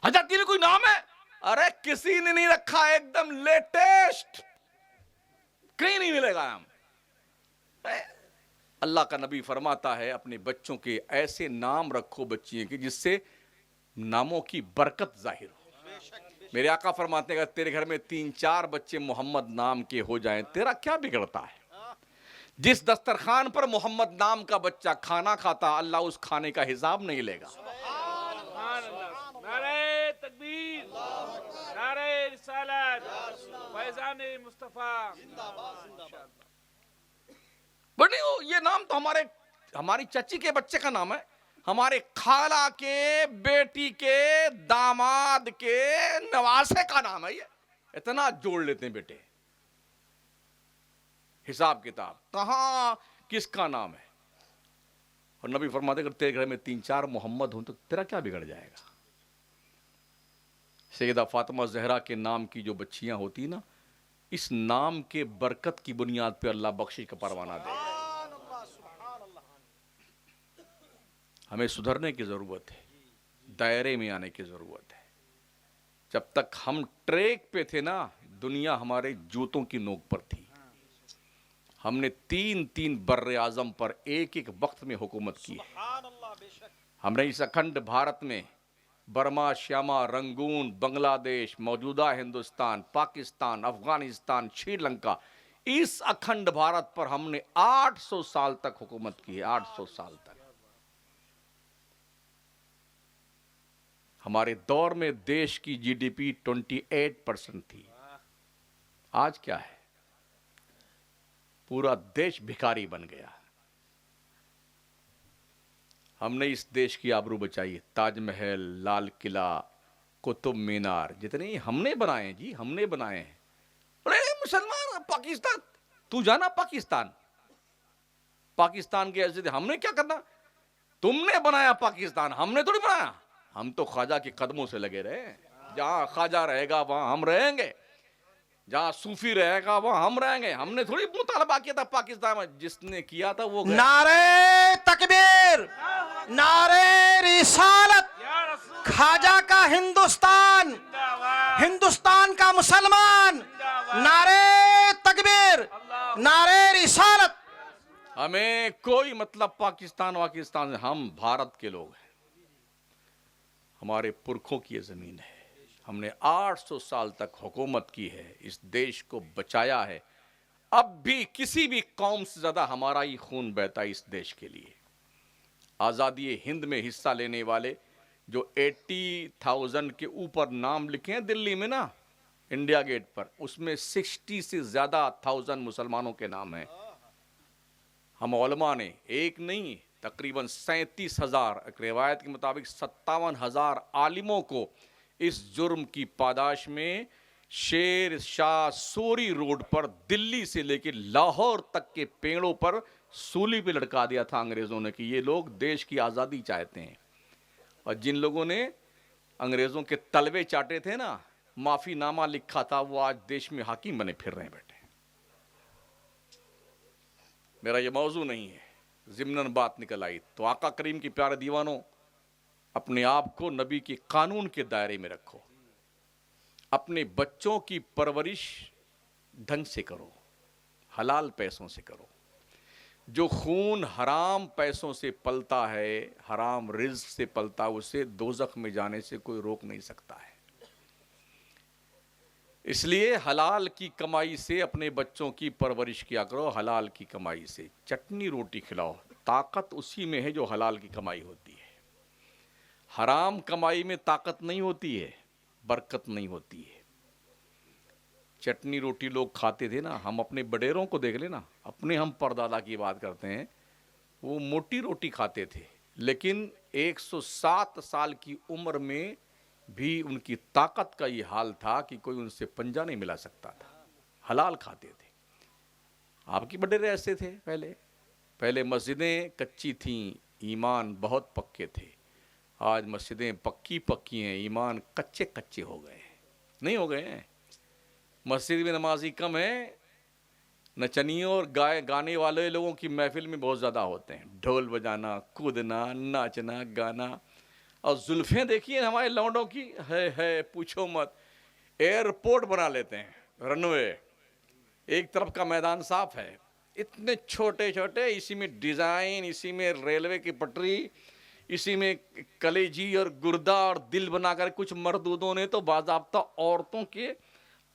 حضرت یہ کوئی نام ہے؟ ارے کسی نے نہیں رکھا، ایک دم لیٹسٹ، کہیں نہیں ملے گا نام. اللہ کا نبی فرماتا ہے اپنے بچوں کے ایسے نام رکھو بچیوں کے جس سے ناموں کی برکت ظاہر ہو. میرے آقا فرماتے ہیں اگر تیرے گھر میں 3-4 بچے محمد نام کے ہو جائیں تیرا کیا بگڑتا ہے؟ جس دسترخوان پر محمد نام کا بچہ کھانا کھاتا اللہ اس کھانے کا حساب نہیں لے گا. نعرہ تکبیر، نعرہ رسالت، فیضان مصطفیٰ. بڑی یہ نام تو ہماری چچی کے بچے کا نام ہے، ہمارے خالہ کے بیٹی کے داماد کے نواسے کا نام ہے. یہ اتنا جوڑ لیتے ہیں بیٹے، حساب کتاب کہاں کس کا نام ہے. اور نبی فرماتے اگر تیرے گھر میں 3-4 محمد ہوں تو تیرا کیا بگڑ جائے گا. سیدہ فاطمہ زہرا کے نام کی جو بچیاں ہوتی نا اس نام کے برکت کی بنیاد پہ اللہ بخشش کا پروانہ دے. ہمیں سدھرنے کی ضرورت ہے, دائرے میں آنے کی ضرورت ہے. جب تک ہم ٹریک پہ تھے نا, دنیا ہمارے جوتوں کی نوک پر تھی. ہم نے تین بر اعظم پر ایک وقت میں حکومت کی ہے. ہم نے اس اکھنڈ بھارت میں برما, شیاما, رنگون, بنگلہ دیش, موجودہ ہندوستان, پاکستان, افغانستان, شری لنکا, اس اکھنڈ بھارت پر ہم نے 800 سال تک حکومت کی ہے. 800 سال تک. ہمارے دور میں دیش کی جی ڈی پی 28% تھی. آج کیا ہے؟ پورا دیش بھکاری بن گیا. ہم نے اس دیش کی آبرو بچائی. تاج محل, لال قلعہ, قطب مینار, جتنے ہم نے بنائے ہیں جی, ہم نے بنائے ہیں. ارے مسلمان, پاکستان, تو جانا پاکستان, پاکستان کی حیثیت ہم نے کیا کرنا؟ تم نے بنایا پاکستان, ہم نے تھوڑی بنایا. ہم تو خواجہ کے قدموں سے لگے رہے. جہاں خواجہ رہے گا وہاں ہم رہیں گے, جہاں صوفی رہے گا وہاں ہم رہیں گے. ہم نے تھوڑی مطالبہ کیا تھا پاکستان میں, جس نے کیا تھا وہ گیا. نعرے تکبیر, نعرے رسالت, خواجہ کا ہندوستان, ہندوستان کا مسلمان, نعرے تکبیر, نعرے رسالت. ہمیں کوئی مطلب پاکستان واکستان سے, ہم بھارت کے لوگ ہیں. ہمارے پرکھوں کی یہ زمین ہے. ہم نے 800 سال تک حکومت کی ہے, اس دیش کو بچایا ہے. اب بھی کسی بھی قوم سے زیادہ ہمارا ہی خون بہتا ہے اس دیش کے لیے. آزادی ہند میں حصہ لینے والے جو 80,000 کے اوپر نام لکھے ہیں دلی میں نا, انڈیا گیٹ پر, اس میں 60 سے زیادہ 1000 مسلمانوں کے نام ہیں. ہم علماء نے ایک نہیں, تقریباً 37,000, ایک روایت کے مطابق 57,000 عالموں کو اس جرم کی پاداش میں شیر شاہ سوری روڈ پر دلی سے لے کے لاہور تک کے پیڑوں پر سولی پہ لٹکا دیا تھا انگریزوں نے, کہ یہ لوگ دیش کی آزادی چاہتے ہیں. اور جن لوگوں نے انگریزوں کے تلوے چاٹے تھے نا, معافی نامہ لکھا تھا, وہ آج دیش میں حاکم بنے پھر رہے ہیں. بیٹھے, میرا یہ موضوع نہیں ہے, ضمناً بات نکل آئی. تو آقا کریم کی پیارے دیوانوں, اپنے آپ کو نبی کے قانون کے دائرے میں رکھو. اپنے بچوں کی پرورش ڈھنگ سے کرو, حلال پیسوں سے کرو. جو خون حرام پیسوں سے پلتا ہے, حرام رزق سے پلتا, اسے دوزخ میں جانے سے کوئی روک نہیں سکتا ہے. اس لیے حلال کی کمائی سے اپنے بچوں کی پرورش کیا کرو. حلال کی کمائی سے چٹنی روٹی کھلاؤ. طاقت اسی میں ہے جو حلال کی کمائی ہوتی ہے. حرام کمائی میں طاقت نہیں ہوتی ہے, برکت نہیں ہوتی ہے. چٹنی روٹی لوگ کھاتے تھے نا, ہم اپنے بڈیروں کو دیکھ لیں نا, اپنے ہم پردادا کی بات کرتے ہیں, وہ موٹی روٹی کھاتے تھے, لیکن 107 سال کی عمر میں بھی ان کی طاقت کا یہ حال تھا کہ کوئی ان سے پنجہ نہیں ملا سکتا تھا. حلال کھاتے تھے. آپ کی بڈیرے ایسے تھے. پہلے مسجدیں کچی تھیں, ایمان بہت پکے تھے. آج مسجدیں پکی ہیں, ایمان کچے ہو گئے ہیں. نہیں ہو گئے ہیں. مسجد میں نمازی کم ہیں, نچنیوں اور گانے والے لوگوں کی محفل میں بہت زیادہ ہوتے ہیں. ڈھول بجانا, کودنا, ناچنا, گانا. اور زلفیں دیکھیے ہمارے لونڈوں کی, ہے پوچھو مت. ایئرپورٹ بنا لیتے ہیں, رن وے, ایک طرف کا میدان صاف ہے, اتنے چھوٹے چھوٹے, اسی میں ڈیزائن, اسی میں ریلوے کی پٹری, اسی میں کلیجی اور گردہ اور دل بنا کر کچھ مردودوں نے تو باضابطہ عورتوں کے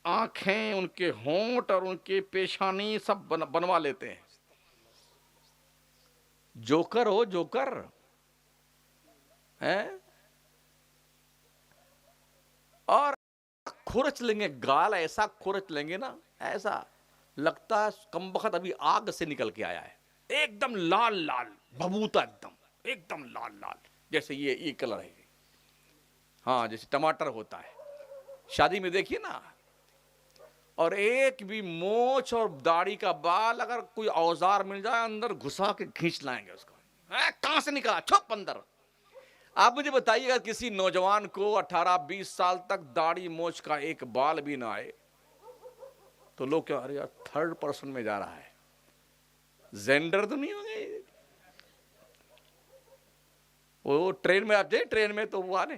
آنکھیں, ان کے ہونٹ اور ان کے پیشانی سب بنوا لیتے ہیں. جوکر ہو جوکر ہے. اور کھرچ لیں گے گال, ایسا کھرچ لیں گے نا, ایسا لگتا ہے کمبخت ابھی آگ سے نکل کے آیا ہے. ایک دم لال لال بھبوتا, ایک دم لال لال, جیسے یہ کلر ہے. ہاں, جیسے ٹماٹر ہوتا ہے. شادی میں دیکھیے نا, اور ایک بھی مونچھ اور داڑھی کا بال اگر کوئی اوزار مل جائے, اندر گھسا کے کھینچ لائیں گے اس کو. کہاں سے نکلا, چھپ اندر. آپ مجھے بتائیے گا کسی نوجوان کو 18-20 سال تک داڑھی مونچھ کا ایک بال بھی نہ آئے تو لوگ کیا ارے یار تھرڈ پرسن میں جا رہا ہے, زینڈر تو نہیں ہو گئے. وہ ٹرین میں آپ جائیں, ٹرین میں تو وہ آنے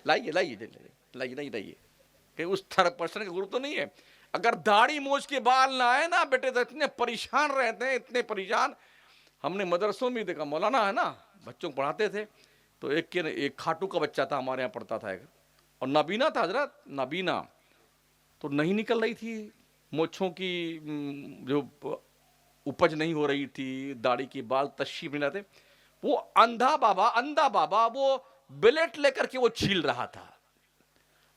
لائیے کہ اس تھرڈ پرسن کا گروپ تو نہیں ہے. اگر داڑھی موچھ کے بال نہ آئے نا بیٹے تو اتنے پریشان رہتے ہیں, اتنے پریشان. ہم نے مدرسوں میں دیکھا, مولانا ہے نا بچوں کو پڑھاتے تھے, تو ایک کھاٹو کا بچہ تھا ہمارے یہاں پڑھتا تھا, اور نابینا تھا حضرت, نابینا, تو نہیں نکل رہی تھی مونچھوں کی جو اپج نہیں ہو رہی تھی, داڑھی کی بال تشریف نہیں لاتے. وہ اندھا بابا وہ بلیٹ لے کر کے وہ چھیل رہا تھا.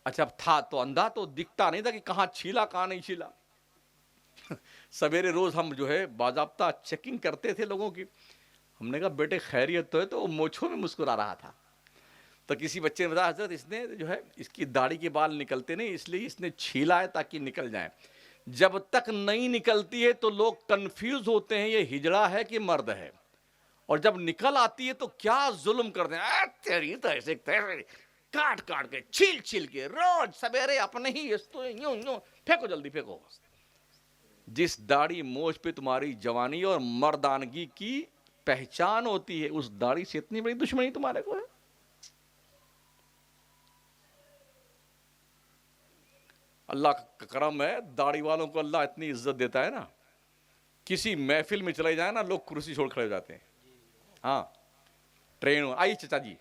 اچھا اب تھا تو اندھا, تو دکھتا نہیں تھا کہ کہاں چھیلا کہاں نہیں چھیلا. سویرے روز ہم جو ہے باضابطہ چیکنگ کرتے تھے لوگوں کی. ہم نے کہا بیٹے خیریت تو ہے, تو وہ مونچھوں میں مسکرا رہا تھا. تو کسی بچے نے بتایا حضرت اس نے جو ہے اس کی داڑھی کے بال نکلتے نہیں, اس لیے اس نے چھیلا ہے تاکہ نکل جائیں. جب تک نہیں نکلتی ہے تو لوگ کنفیوز ہوتے ہیں یہ ہجڑا ہے کہ مرد ہے, اور جب نکل آتی ہے تو کیا ظلم کر دیں, تیری تو ایسے کاٹ کے چھیل کے روز سویرے اپنے ہی یوں پھینکو, جلدی پھینکو. جس داڑھی موچھ پہ تمہاری جوانی اور مردانگی کی پہچان ہوتی ہے, اس داڑھی سے اتنی بڑی دشمنی تمہارے کو ہے. اللہ کا کرم ہے, داڑھی والوں کو اللہ اتنی عزت دیتا ہے نا, کسی محفل میں چلے جائیں نا لوگ کرسی چھوڑ کھڑے ہو جاتے ہیں. ہاں ٹرین آئی چچا جی,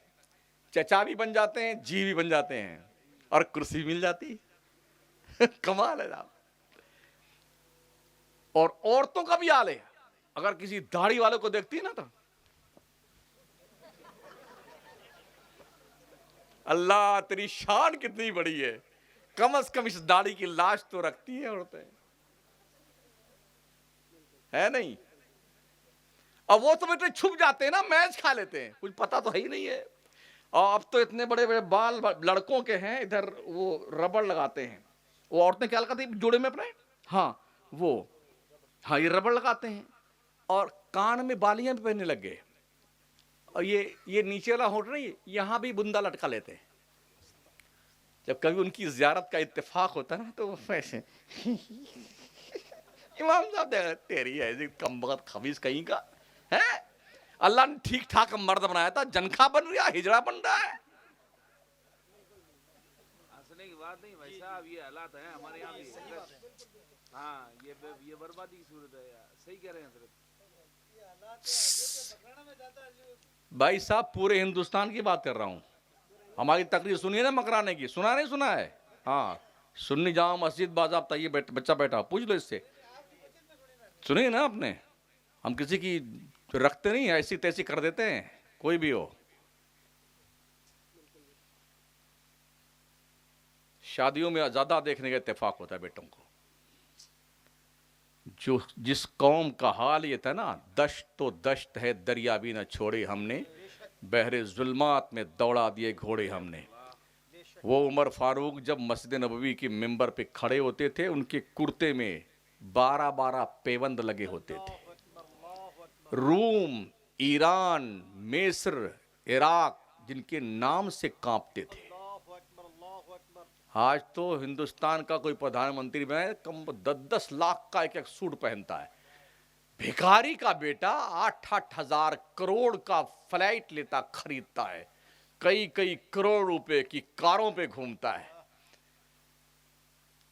چچا بھی بن جاتے ہیں, جی بھی بن جاتے ہیں, اور کرسی مل جاتی. کمال ہے صاحب. اور عورتوں کا بھی حال ہے, اگر کسی داڑھی والے کو دیکھتی ہے نا تو اللہ تیری شان کتنی بڑی ہے, کم از کم اس داڑھی کی لاش تو رکھتی ہیں عورتیں, ہے نہیں. اب وہ تو بیٹے چھپ جاتے ہیں نا, میچ کھا لیتے ہیں, کچھ پتا تو ہے ہی نہیں ہے. اور اب تو اتنے بڑے بڑے بال لڑکوں کے ہیں, ادھر وہ ربڑ لگاتے ہیں. وہ عورتیں کیا لگاتی ہیں جوڑے میں اپنے, ہاں یہ ربڑ لگاتے ہیں, اور کان میں بالیاں بھی پہننے لگ گئے, اور یہ نیچے والا ہونٹ نہیں, یہاں بھی بندہ لٹکا لیتے ہیں. جب کبھی ان کی زیارت کا اتفاق ہوتا ہے نا تو وہ ایسے امام صاحب تیری ایسی کم بخت خبیث کہیں کا ہے, اللہ نے ٹھیک ٹھاک مرد بنایا تھا, جنکھا بن رہا, ہجڑا بن رہا ہے. ہنسنے کی بات نہیں بھائی صاحب, یہ حالات ہیں ہمارے یہاں بھی. ہاں یہ بربادی کی صورت ہے یار, صحیح کہہ رہے ہیں حضرت. بھائی صاحب پورے ہندوستان کی بات کر رہا ہوں. ہماری تقریر سنیے نا مکرانے کی, سنا نہیں سنا ہے, ہاں سنی جامع مسجد باضابطہ, یہ بچہ بیٹھا, پوچھ لو اس سے, سنیے نا آپ نے. ہم کسی کی رکھتے نہیں, ایسی تیسی کر دیتے ہیں کوئی بھی ہو. شادیوں میں زیادہ دیکھنے کا اتفاق ہوتا ہے بیٹوں کو. جس قوم کا حال یہ تھا نا, دشت تو دشت ہے دریا بھی نہ چھوڑے ہم نے, بحر ظلمات میں دوڑا دیے گھوڑے ہم نے. وہ عمر فاروق جب مسجد نبوی کے ممبر پہ کھڑے ہوتے تھے, ان کے کرتے میں 12 پیوند لگے ہوتے تھے. روم, ایران, مصر, عراق جن کے نام سے کانپتے تھے. آج تو ہندوستان کا کوئی پردھان منتری بنا ہے, 10 لاکھ کا ایک سوٹ پہنتا ہے. بھیکاری کا بیٹا 8 ہزار کروڑ کا فلائٹ لیتا, خریدتا ہے, کئی کروڑ روپے کی کاروں پہ گھومتا ہے.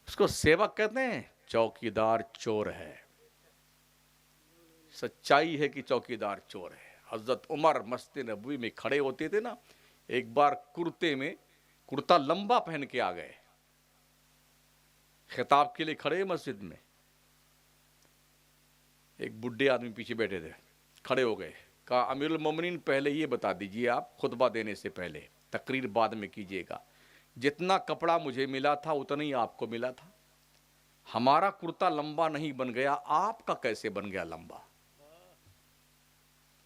اس کو سیوک کہتے ہیں, چوکیدار چور ہے. سچائی ہے کہ چوکیدار چور ہے. حضرت عمر مسجد نبوی میں کھڑے ہوتے تھے نا, ایک بار کرتے میں, کرتا لمبا پہن کے آ گئے, خطاب کے لیے کھڑے مسجد میں. ایک بڈھے آدمی پیچھے بیٹھے تھے, کھڑے ہو گئے, کہا امیر المومنین پہلے یہ بتا دیجئے, آپ خطبہ دینے سے پہلے, تقریر بعد میں کیجئے گا, جتنا کپڑا مجھے ملا تھا اتنا ہی آپ کو ملا تھا. ہمارا کرتا لمبا نہیں بن گیا, آپ کا کیسے بن گیا لمبا؟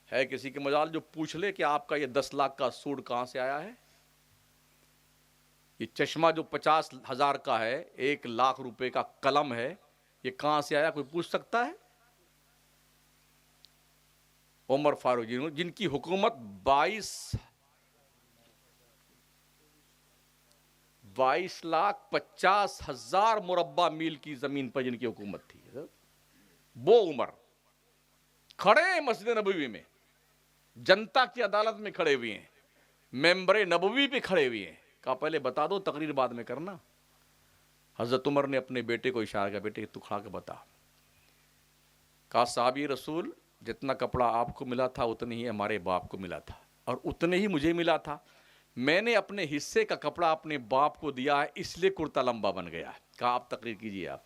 ہے کسی کے مجال جو پوچھ لے کہ آپ کا یہ 10 لاکھ کا سوٹ کہاں سے آیا ہے؟ یہ چشمہ جو 50 ہزار کا ہے, 1 لاکھ روپے کا قلم ہے, یہ کہاں سے آیا؟ کوئی پوچھ سکتا ہے؟ عمر فاروق جن کی حکومت 22,50,000 مربع میل کی زمین پر جن کی حکومت تھی، وہ عمر کھڑے ہیں مسجد نبوی میں، جنتا کی عدالت میں کھڑے ہوئے ہیں، ممبر نبوی پہ کھڑے ہوئے ہیں، کہا پہلے بتا دو، تقریر بعد میں کرنا۔ حضرت عمر نے اپنے بیٹے کو اشارہ کیا، بیٹے تو کھا کے بتا۔ کہا صحابی رسول جتنا کپڑا آپ کو ملا تھا اتنے ہی ہمارے باپ کو ملا تھا، اور اتنے ہی مجھے ملا تھا، میں نے اپنے حصے کا کپڑا اپنے باپ کو دیا ہے، اس لیے کرتا لمبا بن گیا ہے۔ کہا آپ تقریر کیجئے۔ آپ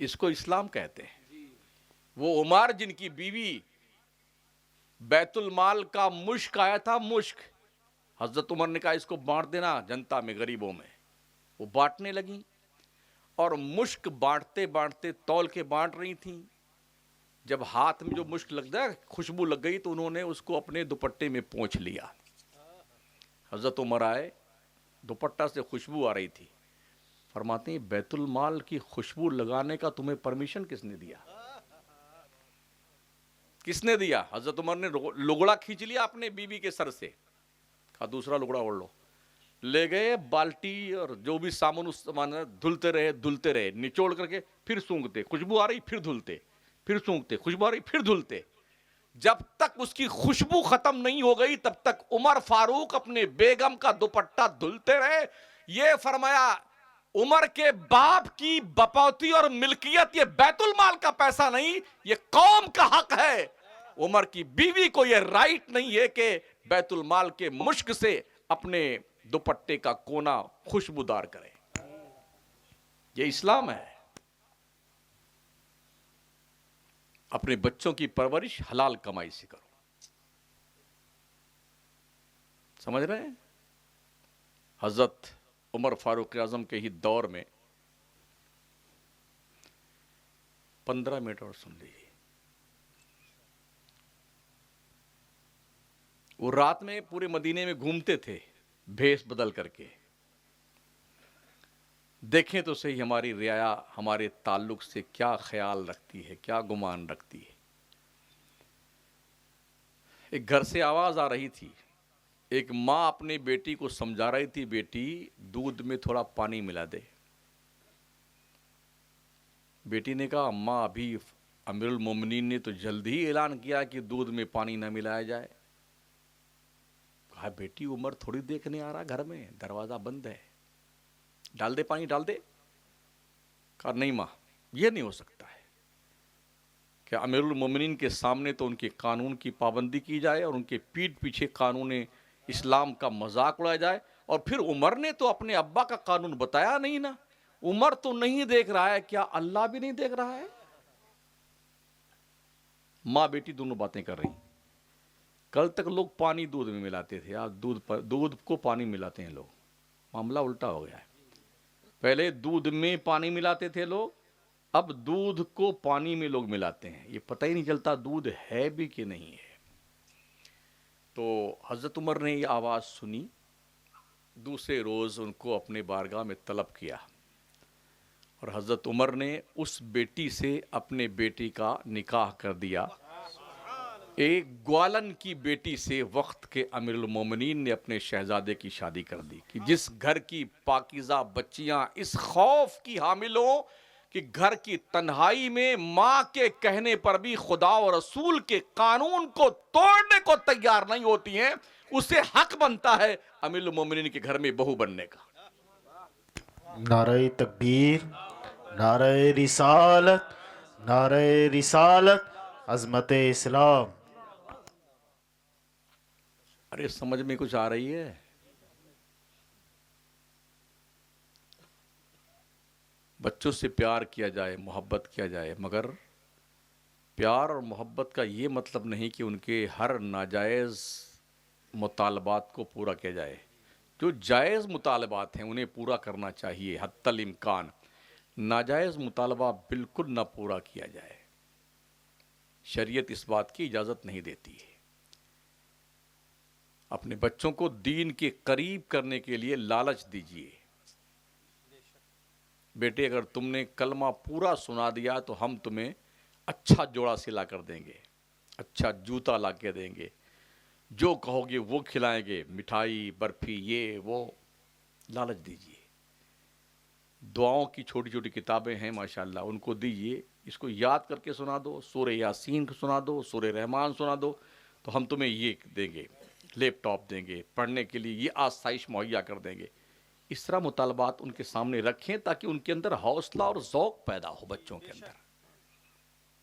اس کو اسلام کہتے ہیں۔ وہ عمر جن کی بیوی بیت المال کا مشک آیا تھا، مشک، حضرت عمر نے کہا اس کو بانٹ دینا جنتا میں، غریبوں میں۔ وہ بانٹنے لگیں، اور مشک بانٹتے بانٹتے تول کے بانٹ رہی تھیں۔ جب ہاتھ میں جو مشک لگ گیا، خوشبو لگ گئی، تو انہوں نے اس کو اپنے دوپٹے میں پونچھ لیا۔ حضرت عمر آئے، دوپٹہ سے خوشبو آ رہی تھی، فرماتے ہیں بیت المال کی خوشبو لگانے کا تمہیں پرمیشن کس نے دیا؟ کس نے دیا؟ حضرت عمر نے لگڑا کھینچ لیا اپنے بیوی کے سر سے، کہا دوسرا لگڑا اوڑھ لو۔ لے گئے بالٹی اور جو بھی سامان اس زمانے دھلتے رہے، نچوڑ کر کے پھر سونگتے، خوشبو آ رہی پھر دھلتے، پھر سونگتے، خوشبو آ رہی پھر دھلتے، جب تک اس کی خوشبو ختم نہیں ہو گئی تب تک عمر فاروق اپنے بیگم کا دوپٹہ دھلتے رہے۔ یہ فرمایا عمر کے باپ کی بپوتی اور ملکیت یہ بیت المال کا پیسہ نہیں، یہ قوم کا حق ہے۔ عمر کی بیوی کو یہ رائٹ نہیں ہے کہ بیت المال کے مشک سے اپنے دوپٹے کا کونا خوشبودار کرے۔ یہ اسلام ہے۔ اپنے بچوں کی پرورش حلال کمائی سے کرو، سمجھ رہے ہیں؟ حضرت عمر فاروق اعظم کے ہی دور میں 15 منٹ اور سن لیجیے، وہ رات میں پورے مدینے میں گھومتے تھے بھیس بدل کر کے۔ دیکھیں تو صحیح ہماری رعایا ہمارے تعلق سے کیا خیال رکھتی ہے، کیا گمان رکھتی ہے۔ ایک گھر سے آواز آ رہی تھی، ایک ماں اپنے بیٹی کو سمجھا رہی تھی، بیٹی دودھ میں تھوڑا پانی ملا دے۔ بیٹی نے کہا اماں ابھی امیر المومنین نے تو جلد ہی اعلان کیا کہ دودھ میں پانی نہ ملایا جائے۔ کہا بیٹی عمر تھوڑی دیکھنے آ رہا گھر میں، دروازہ بند ہے، ڈال دے پانی، ڈال دے۔ کہا نہیں ماں، یہ نہیں ہو سکتا ہے کہ امیر المومنین کے سامنے تو ان کے قانون کی پابندی کی جائے اور ان کے پیٹھ پیچھے قانون اسلام کا مذاق اڑایا جائے، اور پھر عمر نے تو اپنے ابا کا قانون بتایا نہیں نا۔ عمر تو نہیں دیکھ رہا ہے، کیا اللہ بھی نہیں دیکھ رہا ہے؟ ماں بیٹی دونوں باتیں کر رہی ہیں۔ کل تک لوگ پانی دودھ میں ملاتے تھے، آج دودھ کو پانی ملاتے ہیں لوگ۔ معاملہ الٹا ہو گیا ہے۔ پہلے دودھ میں پانی ملاتے تھے لوگ، اب دودھ کو پانی میں لوگ ملاتے ہیں، یہ پتہ ہی نہیں چلتا دودھ ہے بھی کہ نہیں ہے۔ تو حضرت عمر نے یہ آواز سنی، دوسرے روز ان کو اپنے بارگاہ میں طلب کیا، اور حضرت عمر نے اس بیٹی سے اپنے بیٹی کا نکاح کر دیا۔ ایک گوالن کی بیٹی سے وقت کے امیر المومنین نے اپنے شہزادے کی شادی کر دی کہ جس گھر کی پاکیزہ بچیاں اس خوف کی حامل ہوں کہ گھر کی تنہائی میں ماں کے کہنے پر بھی خدا و رسول کے قانون کو توڑنے کو تیار نہیں ہوتی ہیں، اسے حق بنتا ہے امیر المومنین کے گھر میں بہو بننے کا۔ نعرہ تکبیر، نعرہ رسالت، نعرہ رسالت، عظمت اسلام۔ ارے سمجھ میں کچھ آ رہی ہے؟ بچوں سے پیار کیا جائے، محبت کیا جائے، مگر پیار اور محبت کا یہ مطلب نہیں کہ ان کے ہر ناجائز مطالبات کو پورا کیا جائے۔ جو جائز مطالبات ہیں انہیں پورا کرنا چاہیے حتی الامکان، ناجائز مطالبہ بالکل نہ پورا کیا جائے۔ شریعت اس بات کی اجازت نہیں دیتی ہے۔ اپنے بچوں کو دین کے قریب کرنے کے لیے لالچ دیجیے۔ بیٹے اگر تم نے کلمہ پورا سنا دیا تو ہم تمہیں اچھا جوڑا سلا کر دیں گے، اچھا جوتا لا کے دیں گے، جو کہو گے وہ کھلائیں گے، مٹھائی برفی یہ وہ۔ لالچ دیجئے. دعاؤں کی چھوٹی چھوٹی کتابیں ہیں ماشاءاللہ، ان کو دیجئے، اس کو یاد کر کے سنا دو، سورہ یاسین سنا دو، سورہ رحمان سنا دو، تو ہم تمہیں یہ دیں گے، لیپ ٹاپ دیں گے، پڑھنے کے لیے یہ آسائش مہیا کر دیں گے. اس طرح مطالبات ان کے سامنے رکھیں تاکہ ان کے اندر حوصلہ اور ذوق پیدا ہو بچوں کے اندر.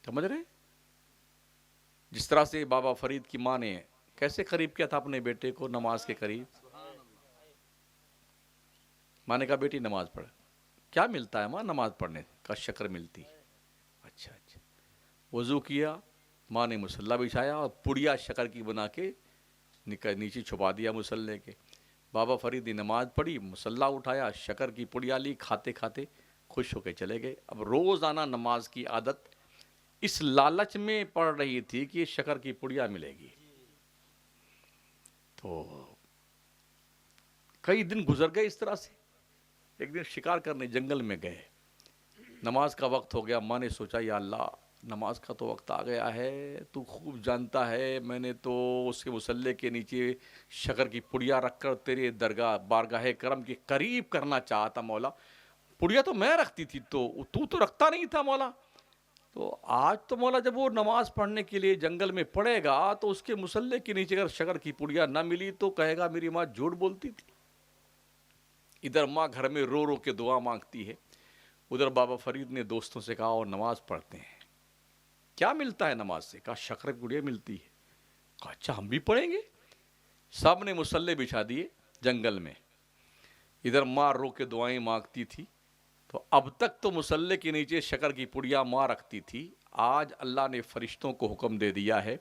سمجھ رہے ہیں؟ جس طرح سے بابا فرید کی ماں نے کیسے قریب کیا تھا اپنے بیٹے کو نماز کے قریب. ماں نے کہا بیٹی نماز پڑھ. کیا ملتا ہے ماں نماز پڑھنے کا؟ شکر ملتی. اچھا. وضو کیا، ماں نے مصلی بچھایا اور پڑیا شکر کی بنا کے نیچے چھپا دیا مصلی کے. بابا فرید نے نماز پڑھی، مصلی اٹھایا، شکر کی پڑیا لی، کھاتے کھاتے خوش ہو کے چلے گئے. اب روزانہ نماز کی عادت اس لالچ میں پڑ رہی تھی کہ شکر کی پڑیا ملے گی. تو کئی دن گزر گئے اس طرح سے. ایک دن شکار کرنے جنگل میں گئے، نماز کا وقت ہو گیا. ماں نے سوچا یا اللہ نماز کا تو وقت آ گیا ہے، تو خوب جانتا ہے میں نے تو اس کے مصلی کے نیچے شکر کی پڑیا رکھ کر تیرے درگاہ بارگاہ کرم کے قریب کرنا چاہتا مولا. پڑیا تو میں رکھتی تھی تو رکھتا نہیں تھا مولا. تو آج تو مولا جب وہ نماز پڑھنے کے لیے جنگل میں پڑے گا تو اس کے مصلی کے نیچے اگر شکر کی پڑیا نہ ملی تو کہے گا میری ماں جھوٹ بولتی تھی. ادھر ماں گھر میں رو رو کے دعا مانگتی ہے، ادھر بابا فرید نے دوستوں سے کہا اور نماز پڑھتے ہیں. کیا ملتا ہے نماز سے؟ کہا شکر کی پڑیا ملتی ہے. کہا اچھا ہم بھی پڑھیں گے. سب نے مصلی بچھا دیے جنگل میں. ادھر ماں رو کے دعائیں مانگتی تھی. تو اب تک تو مصلی کے نیچے شکر کی پڑیا ماں رکھتی تھی. آج اللہ نے فرشتوں کو حکم دے دیا ہے،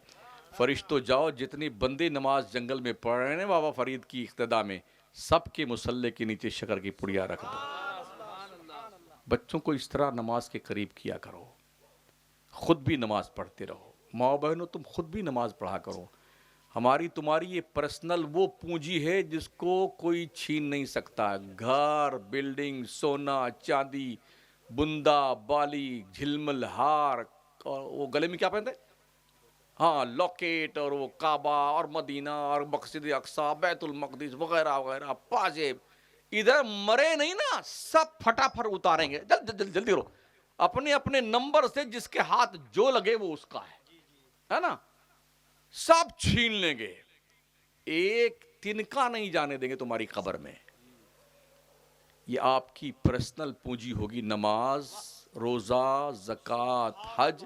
فرشتوں جاؤ جتنے بندے نماز جنگل میں پڑھ رہے ہیں بابا فرید کی اقتدا میں، سب کے مصلی کے نیچے شکر کی پڑیا رکھ دو. بچوں کو اس طرح نماز کے قریب کیا کرو. خود بھی نماز پڑھتے رہو. ماں بہنوں تم خود بھی نماز پڑھا کرو. ہماری تمہاری یہ پرسنل وہ پونجی ہے جس کو کوئی چھین نہیں سکتا. گھر، بلڈنگ، سونا، چاندی، بندا، بالی، جھلمل، ہار، اور وہ گلے میں کیا پہنتے ہیں؟ ہاں لاکیٹ، اور وہ کعبہ اور مدینہ اور مسجد اقصی، بیت المقدس وغیرہ وغیرہ، پاجیب. ادھر مرے نہیں نا، سب پھٹافٹ اتاریں گے. جلدی کرو. اپنے اپنے نمبر سے جس کے ہاتھ جو لگے وہ اس کا ہے نا. سب چھین لیں گے، ایک تنکا نہیں جانے دیں گے تمہاری قبر میں. یہ آپ کی پرسنل پونجی ہوگی. نماز، روزہ، زکوٰۃ، حج،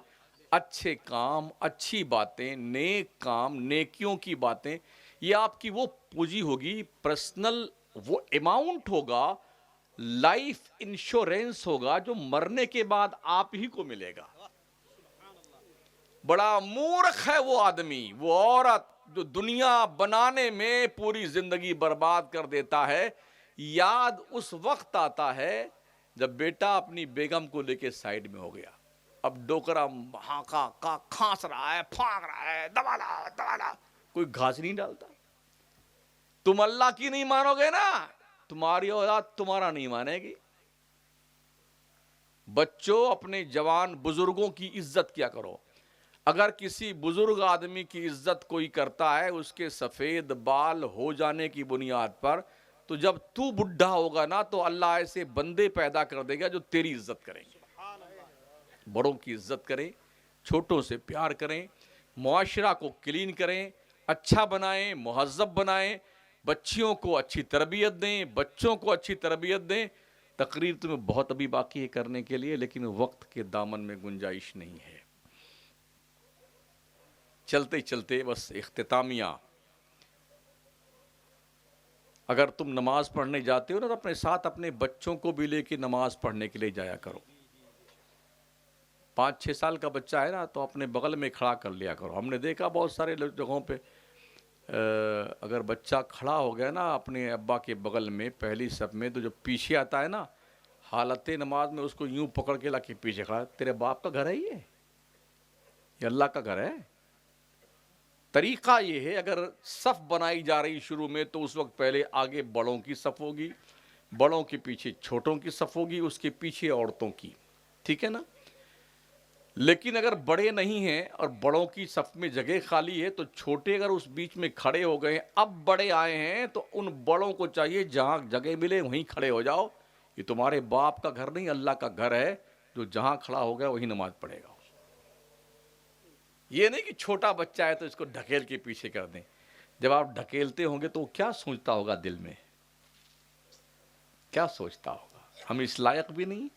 اچھے کام، اچھی باتیں، نیک کام، نیکیوں کی باتیں، یہ آپ کی وہ پونجی ہوگی. پرسنل وہ اماؤنٹ ہوگا، لائف انشورنس ہوگا جو مرنے کے بعد آپ ہی کو ملے گا. بڑا مورخ ہے وہ آدمی، وہ عورت جو دنیا بنانے میں پوری زندگی برباد کر دیتا ہے. یاد اس وقت آتا ہے جب بیٹا اپنی بیگم کو لے کے سائیڈ میں ہو گیا. اب ڈوکرا ہاں کھانس رہا ہے، پھانک رہا ہے، دبالا، کوئی گھاس نہیں ڈالتا. تم اللہ کی نہیں مانو گے نا، تمہاری اولاد تمہارا نہیں مانے گی. بچوں اپنے جوان بزرگوں کی عزت کیا کرو. اگر کسی بزرگ آدمی کی عزت کوئی کرتا ہے اس کے سفید بال ہو جانے کی بنیاد پر، تو جب تو بڈھا ہوگا نا تو اللہ ایسے بندے پیدا کر دے گا جو تیری عزت کریں گے. بڑوں کی عزت کریں، چھوٹوں سے پیار کریں، معاشرہ کو کلین کریں، اچھا بنائیں، مہذب بنائیں، بچیوں کو اچھی تربیت دیں، بچوں کو اچھی تربیت دیں. تقریر تمہیں بہت ابھی باقی ہے کرنے کے لیے، لیکن وقت کے دامن میں گنجائش نہیں ہے. چلتے چلتے بس اختتامیہ، اگر تم نماز پڑھنے جاتے ہو نا تو اپنے ساتھ اپنے بچوں کو بھی لے کے نماز پڑھنے کے لیے جایا کرو. 5-6 سال کا بچہ ہے نا تو اپنے بغل میں کھڑا کر لیا کرو. ہم نے دیکھا بہت سارے جگہوں پہ اگر بچہ کھڑا ہو گیا نا اپنے ابا کے بغل میں پہلی صف میں، تو جب پیچھے آتا ہے نا حالت نماز میں اس کو یوں پکڑ کے لا کے پیچھے کھڑا. تیرے باپ کا گھر ہے یہ اللہ کا گھر ہے. طریقہ یہ ہے اگر صف بنائی جا رہی شروع میں تو اس وقت پہلے آگے بڑوں کی صف ہوگی، بڑوں کے پیچھے چھوٹوں کی صف ہوگی، اس کے پیچھے عورتوں کی. ٹھیک ہے نا. لیکن اگر بڑے نہیں ہیں اور بڑوں کی صف میں جگہ خالی ہے تو چھوٹے اگر اس بیچ میں کھڑے ہو گئے ہیں، اب بڑے آئے ہیں تو ان بڑوں کو چاہیے جہاں جگہ ملے وہیں کھڑے ہو جاؤ. یہ تمہارے باپ کا گھر نہیں، اللہ کا گھر ہے. جو جہاں کھڑا ہو گیا وہی نماز پڑھے گا. یہ نہیں کہ چھوٹا بچہ ہے تو اس کو ڈھکیل کے پیچھے کر دیں. جب آپ ڈھکیلتے ہوں گے تو وہ کیا سوچتا ہوگا دل میں، کیا سوچتا ہوگا؟ ہم اس لائق بھی نہیں.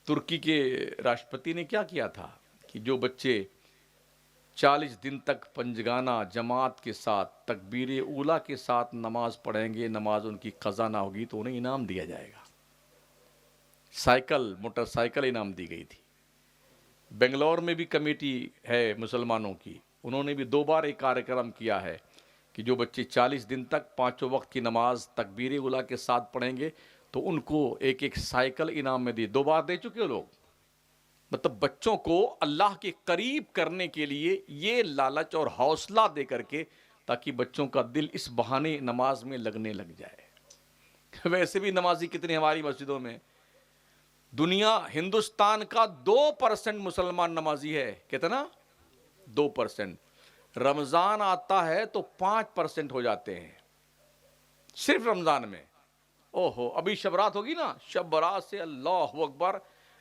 ترکی کے راشٹرپتی نے کیا کیا تھا کہ جو بچے 40 دن تک پنجگانہ جماعت کے ساتھ تکبیر اولیٰ کے ساتھ نماز پڑھیں گے، نماز ان کی قضا نہ ہوگی تو انہیں انعام دیا جائے گا. موٹر سائیکل انعام دی گئی تھی. بنگلور میں بھی کمیٹی ہے مسلمانوں کی، انہوں نے بھی 2 بار ایک کارکرم کیا ہے کہ جو بچے 40 دن تک 5 وقت کی نماز تکبیر اولیٰ کے ساتھ پڑھیں گے تو ان کو ایک سائیکل انعام میں دی. 2 بار دے چکے لوگ. مطلب بچوں کو اللہ کے قریب کرنے کے لیے یہ لالچ اور حوصلہ دے کر کے، تاکہ بچوں کا دل اس بہانے نماز میں لگنے لگ جائے. ویسے بھی نمازی کتنے ہماری مسجدوں میں، دنیا ہندوستان کا 2% مسلمان نمازی ہے. کتنا؟ 2%. رمضان آتا ہے تو 5% ہو جاتے ہیں صرف رمضان میں. اوہو، ابھی شب برات ہوگی نا، شب برات سے اللہ اکبر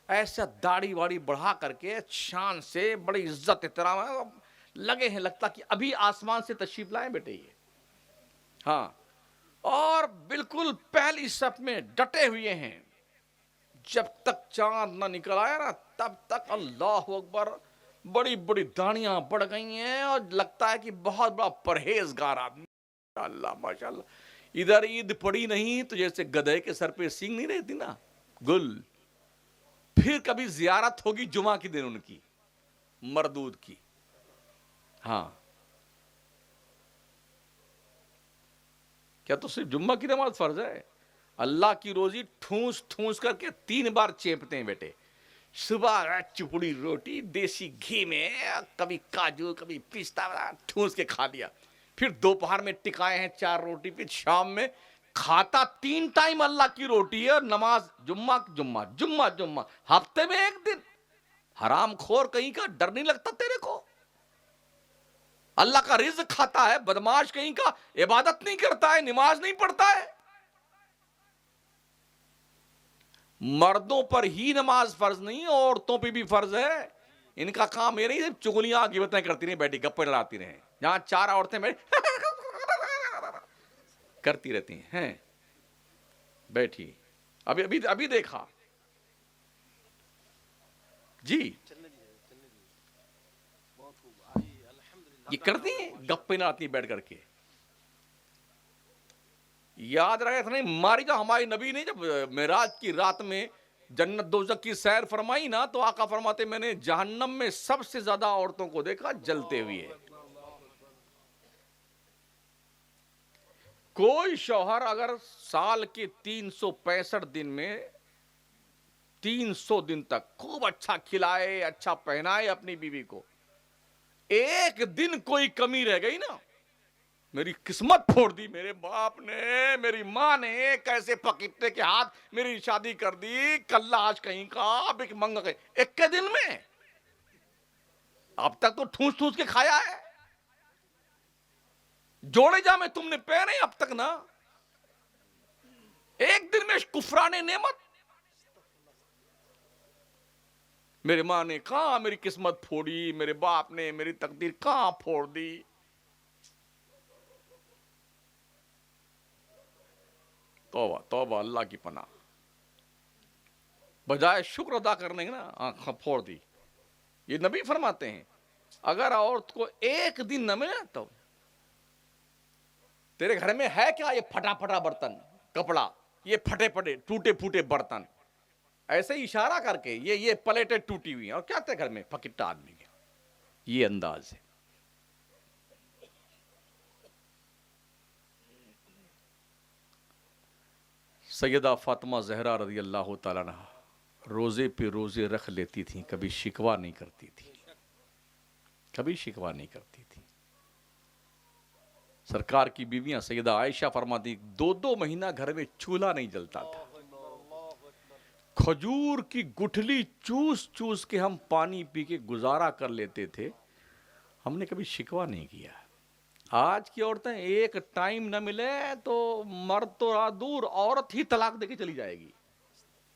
ایسا داڑھی واڑی بڑھا کر کے شان سے بڑی عزت احترام لگے ہیں، لگتا کہ ابھی آسمان سے تشریف لائیں بیٹے. یہ ہاں، اور بالکل پہلی صف میں ڈٹے ہوئے ہیں. جب تک چاند نہ نکل آیا نا تب تک اللہ اکبر. بڑی بڑی داڑیاں بڑھ گئی ہیں اور لگتا ہے کہ بہت بڑا پرہیزگار آدمی. اللہ ماشاء اللہ. ادھر عید پڑی نہیں تو جیسے گدھے کے سر پہ سینگ نہیں رہتی نا، گل. پھر کبھی زیارت ہوگی جمعہ کی دن ان کی، مردود کی. ہاں، کیا تو صرف جمعہ کی نماز فرض ہے؟ اللہ کی روزی ٹھونس ٹھونس کر کے 3 بار چیپتے ہیں بیٹے. صبح چپڑی روٹی دیسی گھی میں، کبھی کاجو کبھی پستہ ٹھونس کے کھا لیا. پھر دوپہر میں ٹکائے ہیں 4 روٹی. پھر شام میں کھاتا 3 ٹائم اللہ کی روٹی ہے اور نماز جمعہ جمعہ جمعہ جمعہ، ہفتے میں 1 دن. حرام خور کہیں کا، ڈر نہیں لگتا تیرے کو؟ اللہ کا رزق کھاتا ہے، بدماش کہیں کا، عبادت نہیں کرتا ہے، نماز نہیں پڑھتا ہے. مردوں پر ہی نماز فرض نہیں، عورتوں پہ بھی فرض ہے. ان کا کام یہ نہیں صرف چغلیاں غیبتیں کرتی رہیں، بیٹھی گپیں لڑاتی رہیں. جہاں 4 عورتیں کرتی رہتی ہیں بیٹھی. ابھی دیکھا جی، یہ کرتی ہیں گپیں لڑاتی ہیں بیٹھ کر کے. یاد رہے تھا نہیں ماری جو ہماری نبی نے جب معراج کی رات میں جنت دوزخ کی سیر فرمائی نا تو آقا فرماتے میں نے جہنم میں سب سے زیادہ عورتوں کو دیکھا جلتے ہوئے. کوئی شوہر اگر سال کے 365 دن میں 300 دن تک خوب اچھا کھلائے، اچھا پہنائے اپنی بیوی کو، ایک دن کوئی کمی رہ گئی نا، میری قسمت پھوڑ دی میرے باپ نے، میری ماں نے کیسے پکیٹے کے ہاتھ میری شادی کر دی، کلاش کہیں کا، بک منگا کہیں. ایک کے دن میں اب تک تو ٹھونس ٹھونس کے کھایا ہے. جوڑے جامے تم نے پہنے اب تک نا، ایک دن میں کفران نعمت. میری ماں نے کہاں میری قسمت پھوڑی، میرے باپ نے میری تقدیر کہاں پھوڑ دی. توبہ توبہ، اللہ کی پناہ. بجائے شکر ادا کرنے کے نا آنکھ پھوڑ دی. یہ نبی فرماتے ہیں اگر عورت کو ایک دن نہ ملے تو تیرے گھر میں ہے کیا؟ یہ پھٹا پھٹا برتن، کپڑا، یہ پھٹے پھٹے ٹوٹے پھوٹے برتن، ایسے ہی اشارہ کر کے یہ پلیٹیں ٹوٹی ہوئی ہیں، اور کیا تیرے گھر میں پکٹا آدمی ہے. یہ انداز ہے. سیدہ فاطمہ زہرا رضی اللہ تعالیٰ عنہ روزے پہ روزے رکھ لیتی تھیں، کبھی شکوہ نہیں کرتی تھی، کبھی شکوہ نہیں کرتی تھی. سرکار کی بیویاں سیدہ عائشہ فرماتی 2 مہینہ گھر میں چولہا نہیں جلتا تھا. کھجور کی گٹھلی چوس چوس کے ہم پانی پی کے گزارا کر لیتے تھے، ہم نے کبھی شکوہ نہیں کیا۔ آج کی عورتیں ایک ٹائم نہ ملے تو مرد تو دور، عورت ہی طلاق دے کے چلی جائے گی۔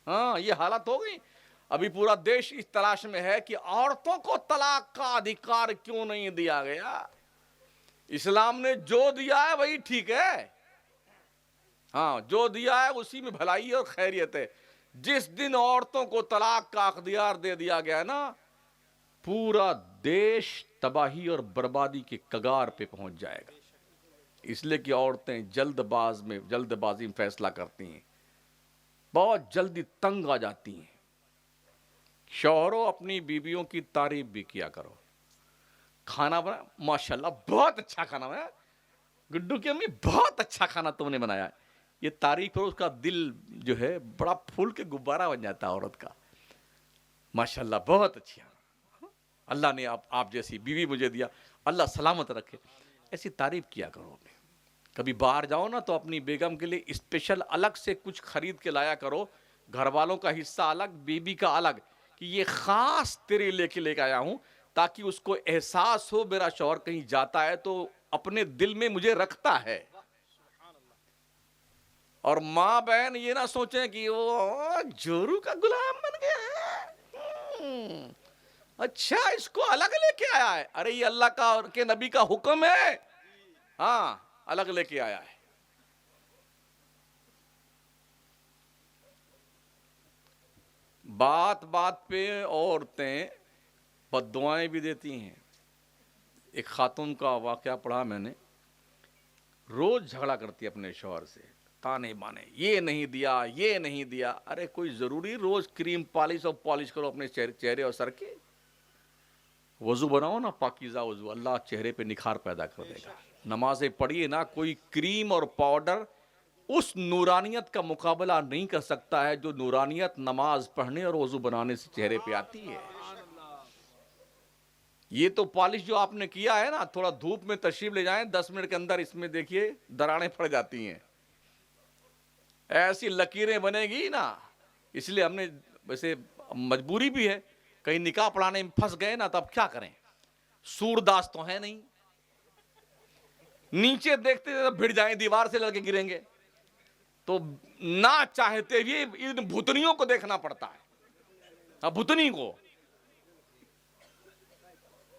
ہاں یہ حالت ہو گئی۔ ابھی پورا دیش اس تلاش میں ہے کہ عورتوں کو طلاق کا ادھیکار کیوں نہیں دیا گیا۔ اسلام نے جو دیا ہے وہی ٹھیک ہے، ہاں جو دیا ہے اسی میں بھلائی اور خیریت ہے۔ جس دن عورتوں کو طلاق کا اختیار دے دیا گیا نا، پورا دیش تباہی اور بربادی کے کگار پہ پہنچ جائے گا۔ اس لیے کہ عورتیں جلد بازی میں فیصلہ کرتی ہیں، بہت جلدی تنگ آ جاتی ہیں۔ شوہروں اپنی بیویوں کی تعریف بھی کیا کرو۔ کھانا بنا ماشاءاللہ بہت اچھا کھانا بنا، گڈو کی امی بہت اچھا کھانا تم نے بنایا ہے، یہ تعریف کرو، اس کا دل جو ہے بڑا پھول کے غبارہ بن جاتا ہے عورت کا۔ ماشاءاللہ بہت اچھی، اللہ نے آپ جیسی بیوی مجھے دیا، اللہ سلامت رکھے، ایسی تعریف کیا کرو۔ کبھی باہر جاؤ نا تو اپنی بیگم کے لیے اسپیشل الگ سے کچھ خرید کے لایا کرو، گھر والوں کا حصہ الگ، بیوی کا الگ، کہ یہ خاص تیرے لے کے آیا ہوں، تاکہ اس کو احساس ہو میرا شوہر کہیں جاتا ہے تو اپنے دل میں مجھے رکھتا ہے۔ اور ماں بہن یہ نہ سوچیں کہ وہ جورو کا غلام بن گیا ہے، اچھا اس کو الگ لے کے آیا ہے، ارے یہ اللہ کا اور کے نبی کا حکم ہے، ہاں الگ لے کے آیا ہے۔ بات بات پہ عورتیں بد دعائیں بھی دیتی ہیں۔ ایک خاتون کا واقعہ پڑھا میں نے، روز جھگڑا کرتی ہے اپنے شوہر سے، تانے بانے، یہ نہیں دیا یہ نہیں دیا۔ ارے کوئی ضروری روز کریم پالش کرو اپنے چہرے اور سر کے؟ وضو بناؤ نا پاکیزہ وضو، اللہ چہرے پہ نکھار پیدا کر دے گا۔ نمازیں پڑھیے نا، کوئی کریم اور پاؤڈر اس نورانیت کا مقابلہ نہیں کر سکتا ہے جو نورانیت نماز پڑھنے اور وضو بنانے سے چہرے پہ آتی ہے۔ یہ تو پالش جو آپ نے کیا ہے نا، تھوڑا دھوپ میں تشریف لے جائیں، 10 منٹ کے اندر اس میں دیکھیے دراڑیں پڑ جاتی ہیں، ایسی لکیریں بنے گی نا۔ اس لیے ہم نے، ویسے مجبوری بھی ہے، کہیں نکاح پڑھانے میں پھنس گئے نا تو اب کیا کریں، سورداس تو ہے نہیں، نیچے دیکھتے تو بھڑ جائیں، دیوار سے لڑ کے گریں گے، تو نہ چاہتے ہوئے ان بھوتنیوں کو دیکھنا پڑتا ہے۔ بھوتنی کو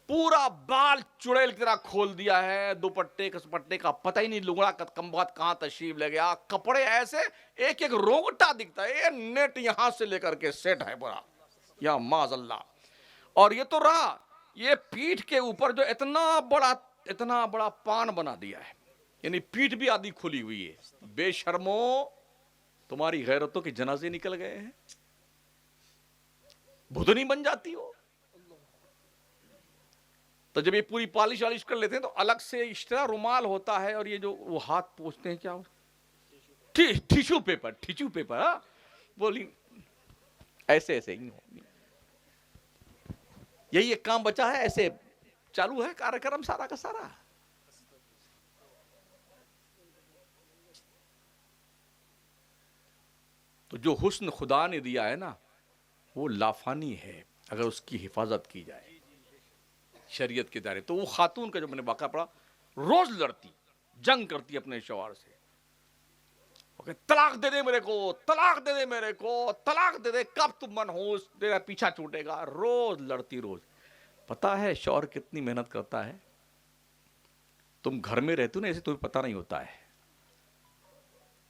پورا بال چڑیل کی طرح کھول دیا ہے، دوپٹے کسپٹے کا پتہ ہی نہیں، لنگڑا کمبات کہاں تشریف لے گیا، کپڑے ایسے ایک ایک رونگٹا دکھتا ہے، یہ نیٹ یہاں سے لے کر کے سیٹ ہے پورا، یا معاذ اللہ۔ اور یہ تو رہا، یہ پیٹھ کے اوپر جو اتنا بڑا پان بنا دیا ہے، یعنی پیٹھ بھی آدھی کھلی ہوئی ہے۔ بے شرمو، تمہاری غیرتوں کے جنازے نکل گئے ہیں، بھدنی بن جاتی ہو۔ تو جب یہ پوری پالش والش کر لیتے ہیں تو الگ سے اشترا رومال ہوتا ہے، اور یہ جو وہ ہاتھ پوچھتے ہیں کیا ٹیشو پیپر، ہاں بولی ایسے ہی ہو، یہی ایک کام بچا ہے، ایسے چالو ہے کارکرم سارا کا سارا۔ تو جو حسن خدا نے دیا ہے نا وہ لافانی ہے، اگر اس کی حفاظت کی جائے شریعت کے دائرے۔ تو وہ خاتون کا جو میں نے واقعہ پڑھا، روز لڑتی، جنگ کرتی اپنے شوہر سے، طلاق دے دے میرے کو، طلاق دے دے میرے کو، طلاق دے دے، کب تم منحوس، تیرا پیچھا چھوٹے گا، روز لڑتی روز۔ پتا ہے شوہر کتنی محنت کرتا ہے؟ تم گھر میں رہتے ہو نا، ایسے تمہیں پتہ نہیں ہوتا ہے،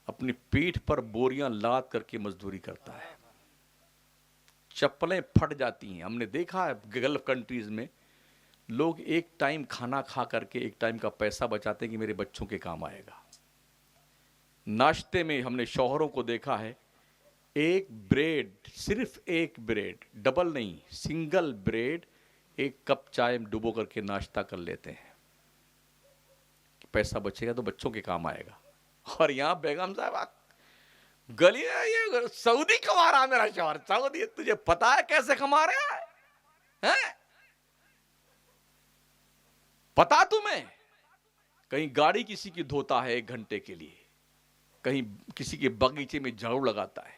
اپنی پیٹھ پر بوریاں لاد کر کے مزدوری کرتا ہے، چپلیں پھٹ جاتی ہیں۔ ہم نے دیکھا ہے گلف کنٹریز میں لوگ ایک ٹائم کھانا کھا کر کے ایک ٹائم کا پیسہ بچاتے ہیں کہ میرے بچوں کے کام آئے گا۔ ناشتے میں ہم نے شوہروں کو دیکھا ہے، ایک بریڈ، صرف ایک بریڈ، ڈبل نہیں سنگل بریڈ، ایک کپ چائے ڈبو کر کے ناشتہ کر لیتے ہیں، پیسہ بچے گا تو بچوں کے کام آئے گا۔ اور یہاں بیگم صاحب گلی ہے، یہ سعودی کما رہا میرا شوہر، سعودی، تجھے پتا ہے کیسے کما رہا ہے؟ پتا تمہیں؟ کہیں گاڑی کسی کی دھوتا ہے 1 گھنٹے کے لیے، کہیں کسی کے باغیچے میں جھاڑو لگاتا ہے،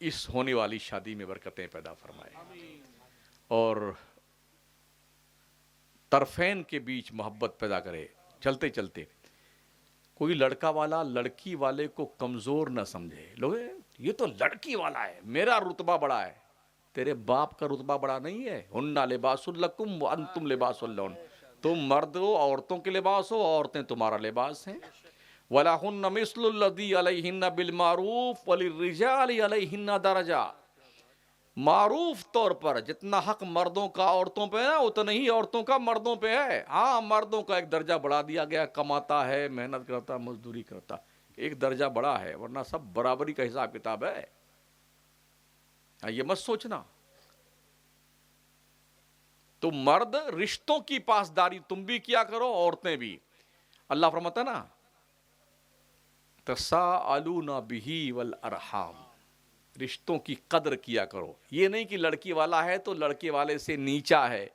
اس ہونے والی شادی میں برکتیں پیدا فرمائے اور طرفین کے بیچ محبت پیدا کرے. چلتے چلتے کوئی لڑکا والا لڑکی والے کو کمزور نہ سمجھے. لوگ یہ تو لڑکی والا ہے, میرا رتبہ بڑا ہے. تیرے باپ کا رتبہ بڑا نہیں ہے. ہن لباس لکم وانتم لباس لہن. تم مرد ہو, عورتوں کے لباس ہو, عورتیں تمہارا لباس ہیں. وَلَهُنَّ مِثْلُ الَّذِي عَلَيْهِنَّ بِالْمَعْرُوفِ وَلِلرِّجَالِ عَلَيْهِنَّ دَرَجَةٌ. معروف طور پر جتنا حق مردوں کا عورتوں پہ ہے اتنا ہی عورتوں کا مردوں پہ ہے. ہاں, مردوں کا ایک درجہ بڑھا دیا گیا, کماتا ہے, محنت کرتا, مزدوری کرتا, ایک درجہ بڑا ہے, ورنہ سب برابری کا حساب کتاب ہے. یہ مت سوچنا. تو مرد رشتوں کی پاسداری تم بھی کیا کرو, عورتیں بھی. اللہ فرماتا نا تساءلون بہ والارحام, رشتوں کی قدر کیا کرو. یہ نہیں کہ لڑکی والا ہے تو لڑکے والے سے نیچا ہے.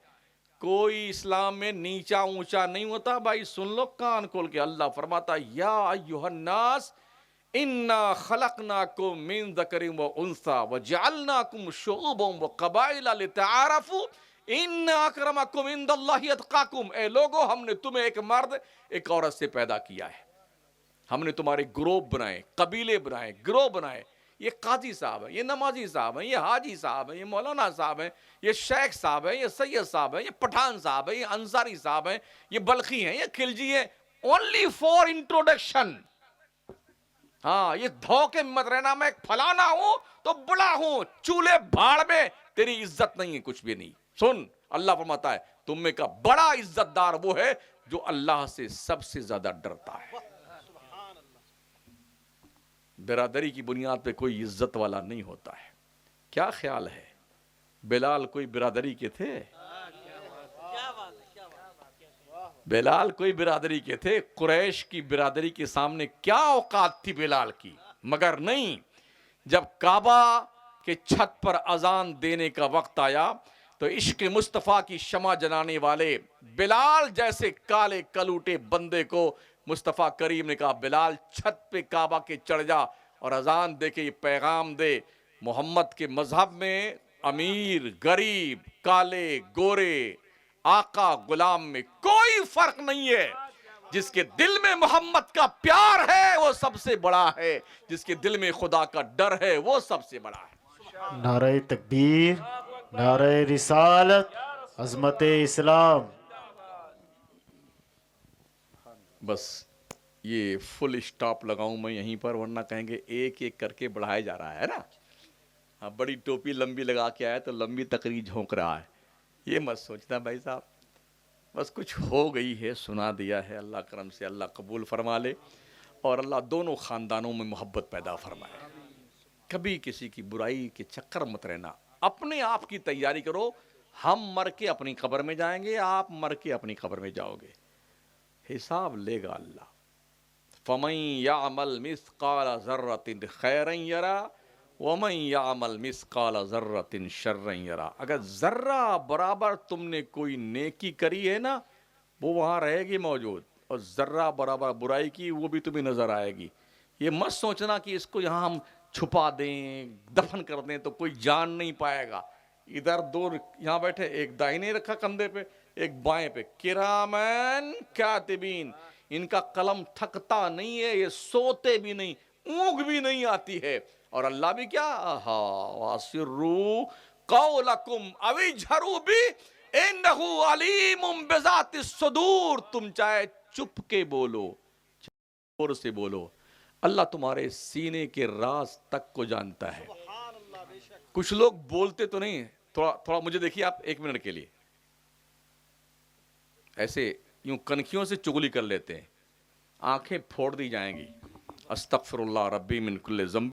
کوئی اسلام میں نیچا اونچا نہیں ہوتا بھائی. سن لو کان کھول کے, اللہ فرماتا یا ایھا الناس انا خلقناکم من ذکر و انثی وجعلناکم شعوبا وقبائل لتعارفوا ان اکرمکم عند اللہ اتقاکم. اے لوگو, ہم نے تمہیں ایک مرد ایک عورت سے پیدا کیا ہے. ہم نے تمہارے گروہ بنائے, قبیلے بنائے, گروہ بنائے. یہ قاضی صاحب ہیں, یہ نمازی صاحب ہیں, یہ حاجی صاحب ہیں, یہ مولانا صاحب ہیں, یہ شیخ صاحب ہیں, یہ سید صاحب ہیں, یہ پٹھان صاحب ہیں, یہ انصاری صاحب ہیں, یہ بلخی ہیں, یہ خلجی ہیں. Only for introduction. ہاں, یہ دھوکے مت رہنا میں ایک فلانا ہوں تو بڑا ہوں. چولہے بھاڑ میں, تیری عزت نہیں ہے, کچھ بھی نہیں. سن, اللہ فرماتا ہے تم میں کا بڑا عزت دار وہ ہے جو اللہ سے سب سے زیادہ ڈرتا ہے. برادری کی بنیاد پہ کوئی عزت والا نہیں ہوتا ہے. کیا خیال ہے, بلال کوئی برادری کے تھے؟ بلال کوئی برادری کے تھے؟ قریش کی برادری کے سامنے کیا اوقات تھی بلال کی؟ مگر نہیں, جب کعبہ کے چھت پر اذان دینے کا وقت آیا تو عشق مصطفیٰ کی شمع جلانے والے بلال جیسے کالے کلوٹے بندے کو مصطفیٰ کریم نے کہا بلال چھت پہ کعبہ کے چڑھ جا اور اذان دے کے یہ پیغام دے, محمد کے مذہب میں امیر غریب, کالے گورے, آقا غلام میں کوئی فرق نہیں ہے. جس کے دل میں محمد کا پیار ہے وہ سب سے بڑا ہے, جس کے دل میں خدا کا ڈر ہے وہ سب سے بڑا ہے. نعرہ تکبیر, نعرہ رسالت, عظمت اسلام. بس یہ فل اسٹاپ لگاؤں میں یہیں پر, ورنہ کہیں گے ایک ایک کر کے بڑھایا جا رہا ہے نا. ہاں, بڑی ٹوپی لمبی لگا کے آیا تو لمبی تقریر جھونک رہا ہے. یہ مت سوچنا بھائی صاحب, بس کچھ ہو گئی ہے, سنا دیا ہے. اللہ کرم سے اللہ قبول فرما لے اور اللہ دونوں خاندانوں میں محبت پیدا فرمائے. کبھی کسی کی برائی کے چکر مت رہنا, اپنے آپ کی تیاری کرو. ہم مر کے اپنی قبر میں جائیں گے, آپ مر کے اپنی قبر میں جاؤ گے, حساب لے گا اللہ. فَمَن يَعْمَلْ مِثْقَالَ ذَرَّةٍ خَيْرًا يَرَى وَمَن يَعْمَلْ مِثْقَالَ ذَرَّةٍ شَرًّا يَرَى. اگر ذرہ برابر تم نے کوئی نیکی کری ہے نا, وہ وہاں رہے گی موجود, اور ذرہ برابر برائی کی وہ بھی تمہیں نظر آئے گی. یہ مت سوچنا کہ اس کو یہاں ہم چھپا دیں, دفن کر دیں تو کوئی جان نہیں پائے گا. ادھر دو یہاں بیٹھے, ایک دائیں رکھا کندھے پہ, ایک بائیں پہ, کرامن کاتبین. ان کا قلم تھکتا نہیں ہے, یہ سوتے بھی نہیں, اونگ بھی نہیں آتی ہے. اور اللہ بھی کیا, وَاسِرُّوا قَوْلَكُمْ أَوِ اجْهَرُوا بِهِ إِنَّهُ عَلِيمٌ بِذَاتِ الصُّدُورِ. تم چاہے چپ کے بولو, زور سے بولو, اللہ تمہارے سینے کے راز تک کو جانتا ہے. کچھ لوگ بولتے تو نہیں, تھوڑا مجھے دیکھیے آپ ایک منٹ کے لیے, ایسے یوں کنکھیوں سے چگلی کر لیتے ہیں, آنکھیں پھوڑ دی جائیں گی. استغفر اللہ ربی من کل ذنب.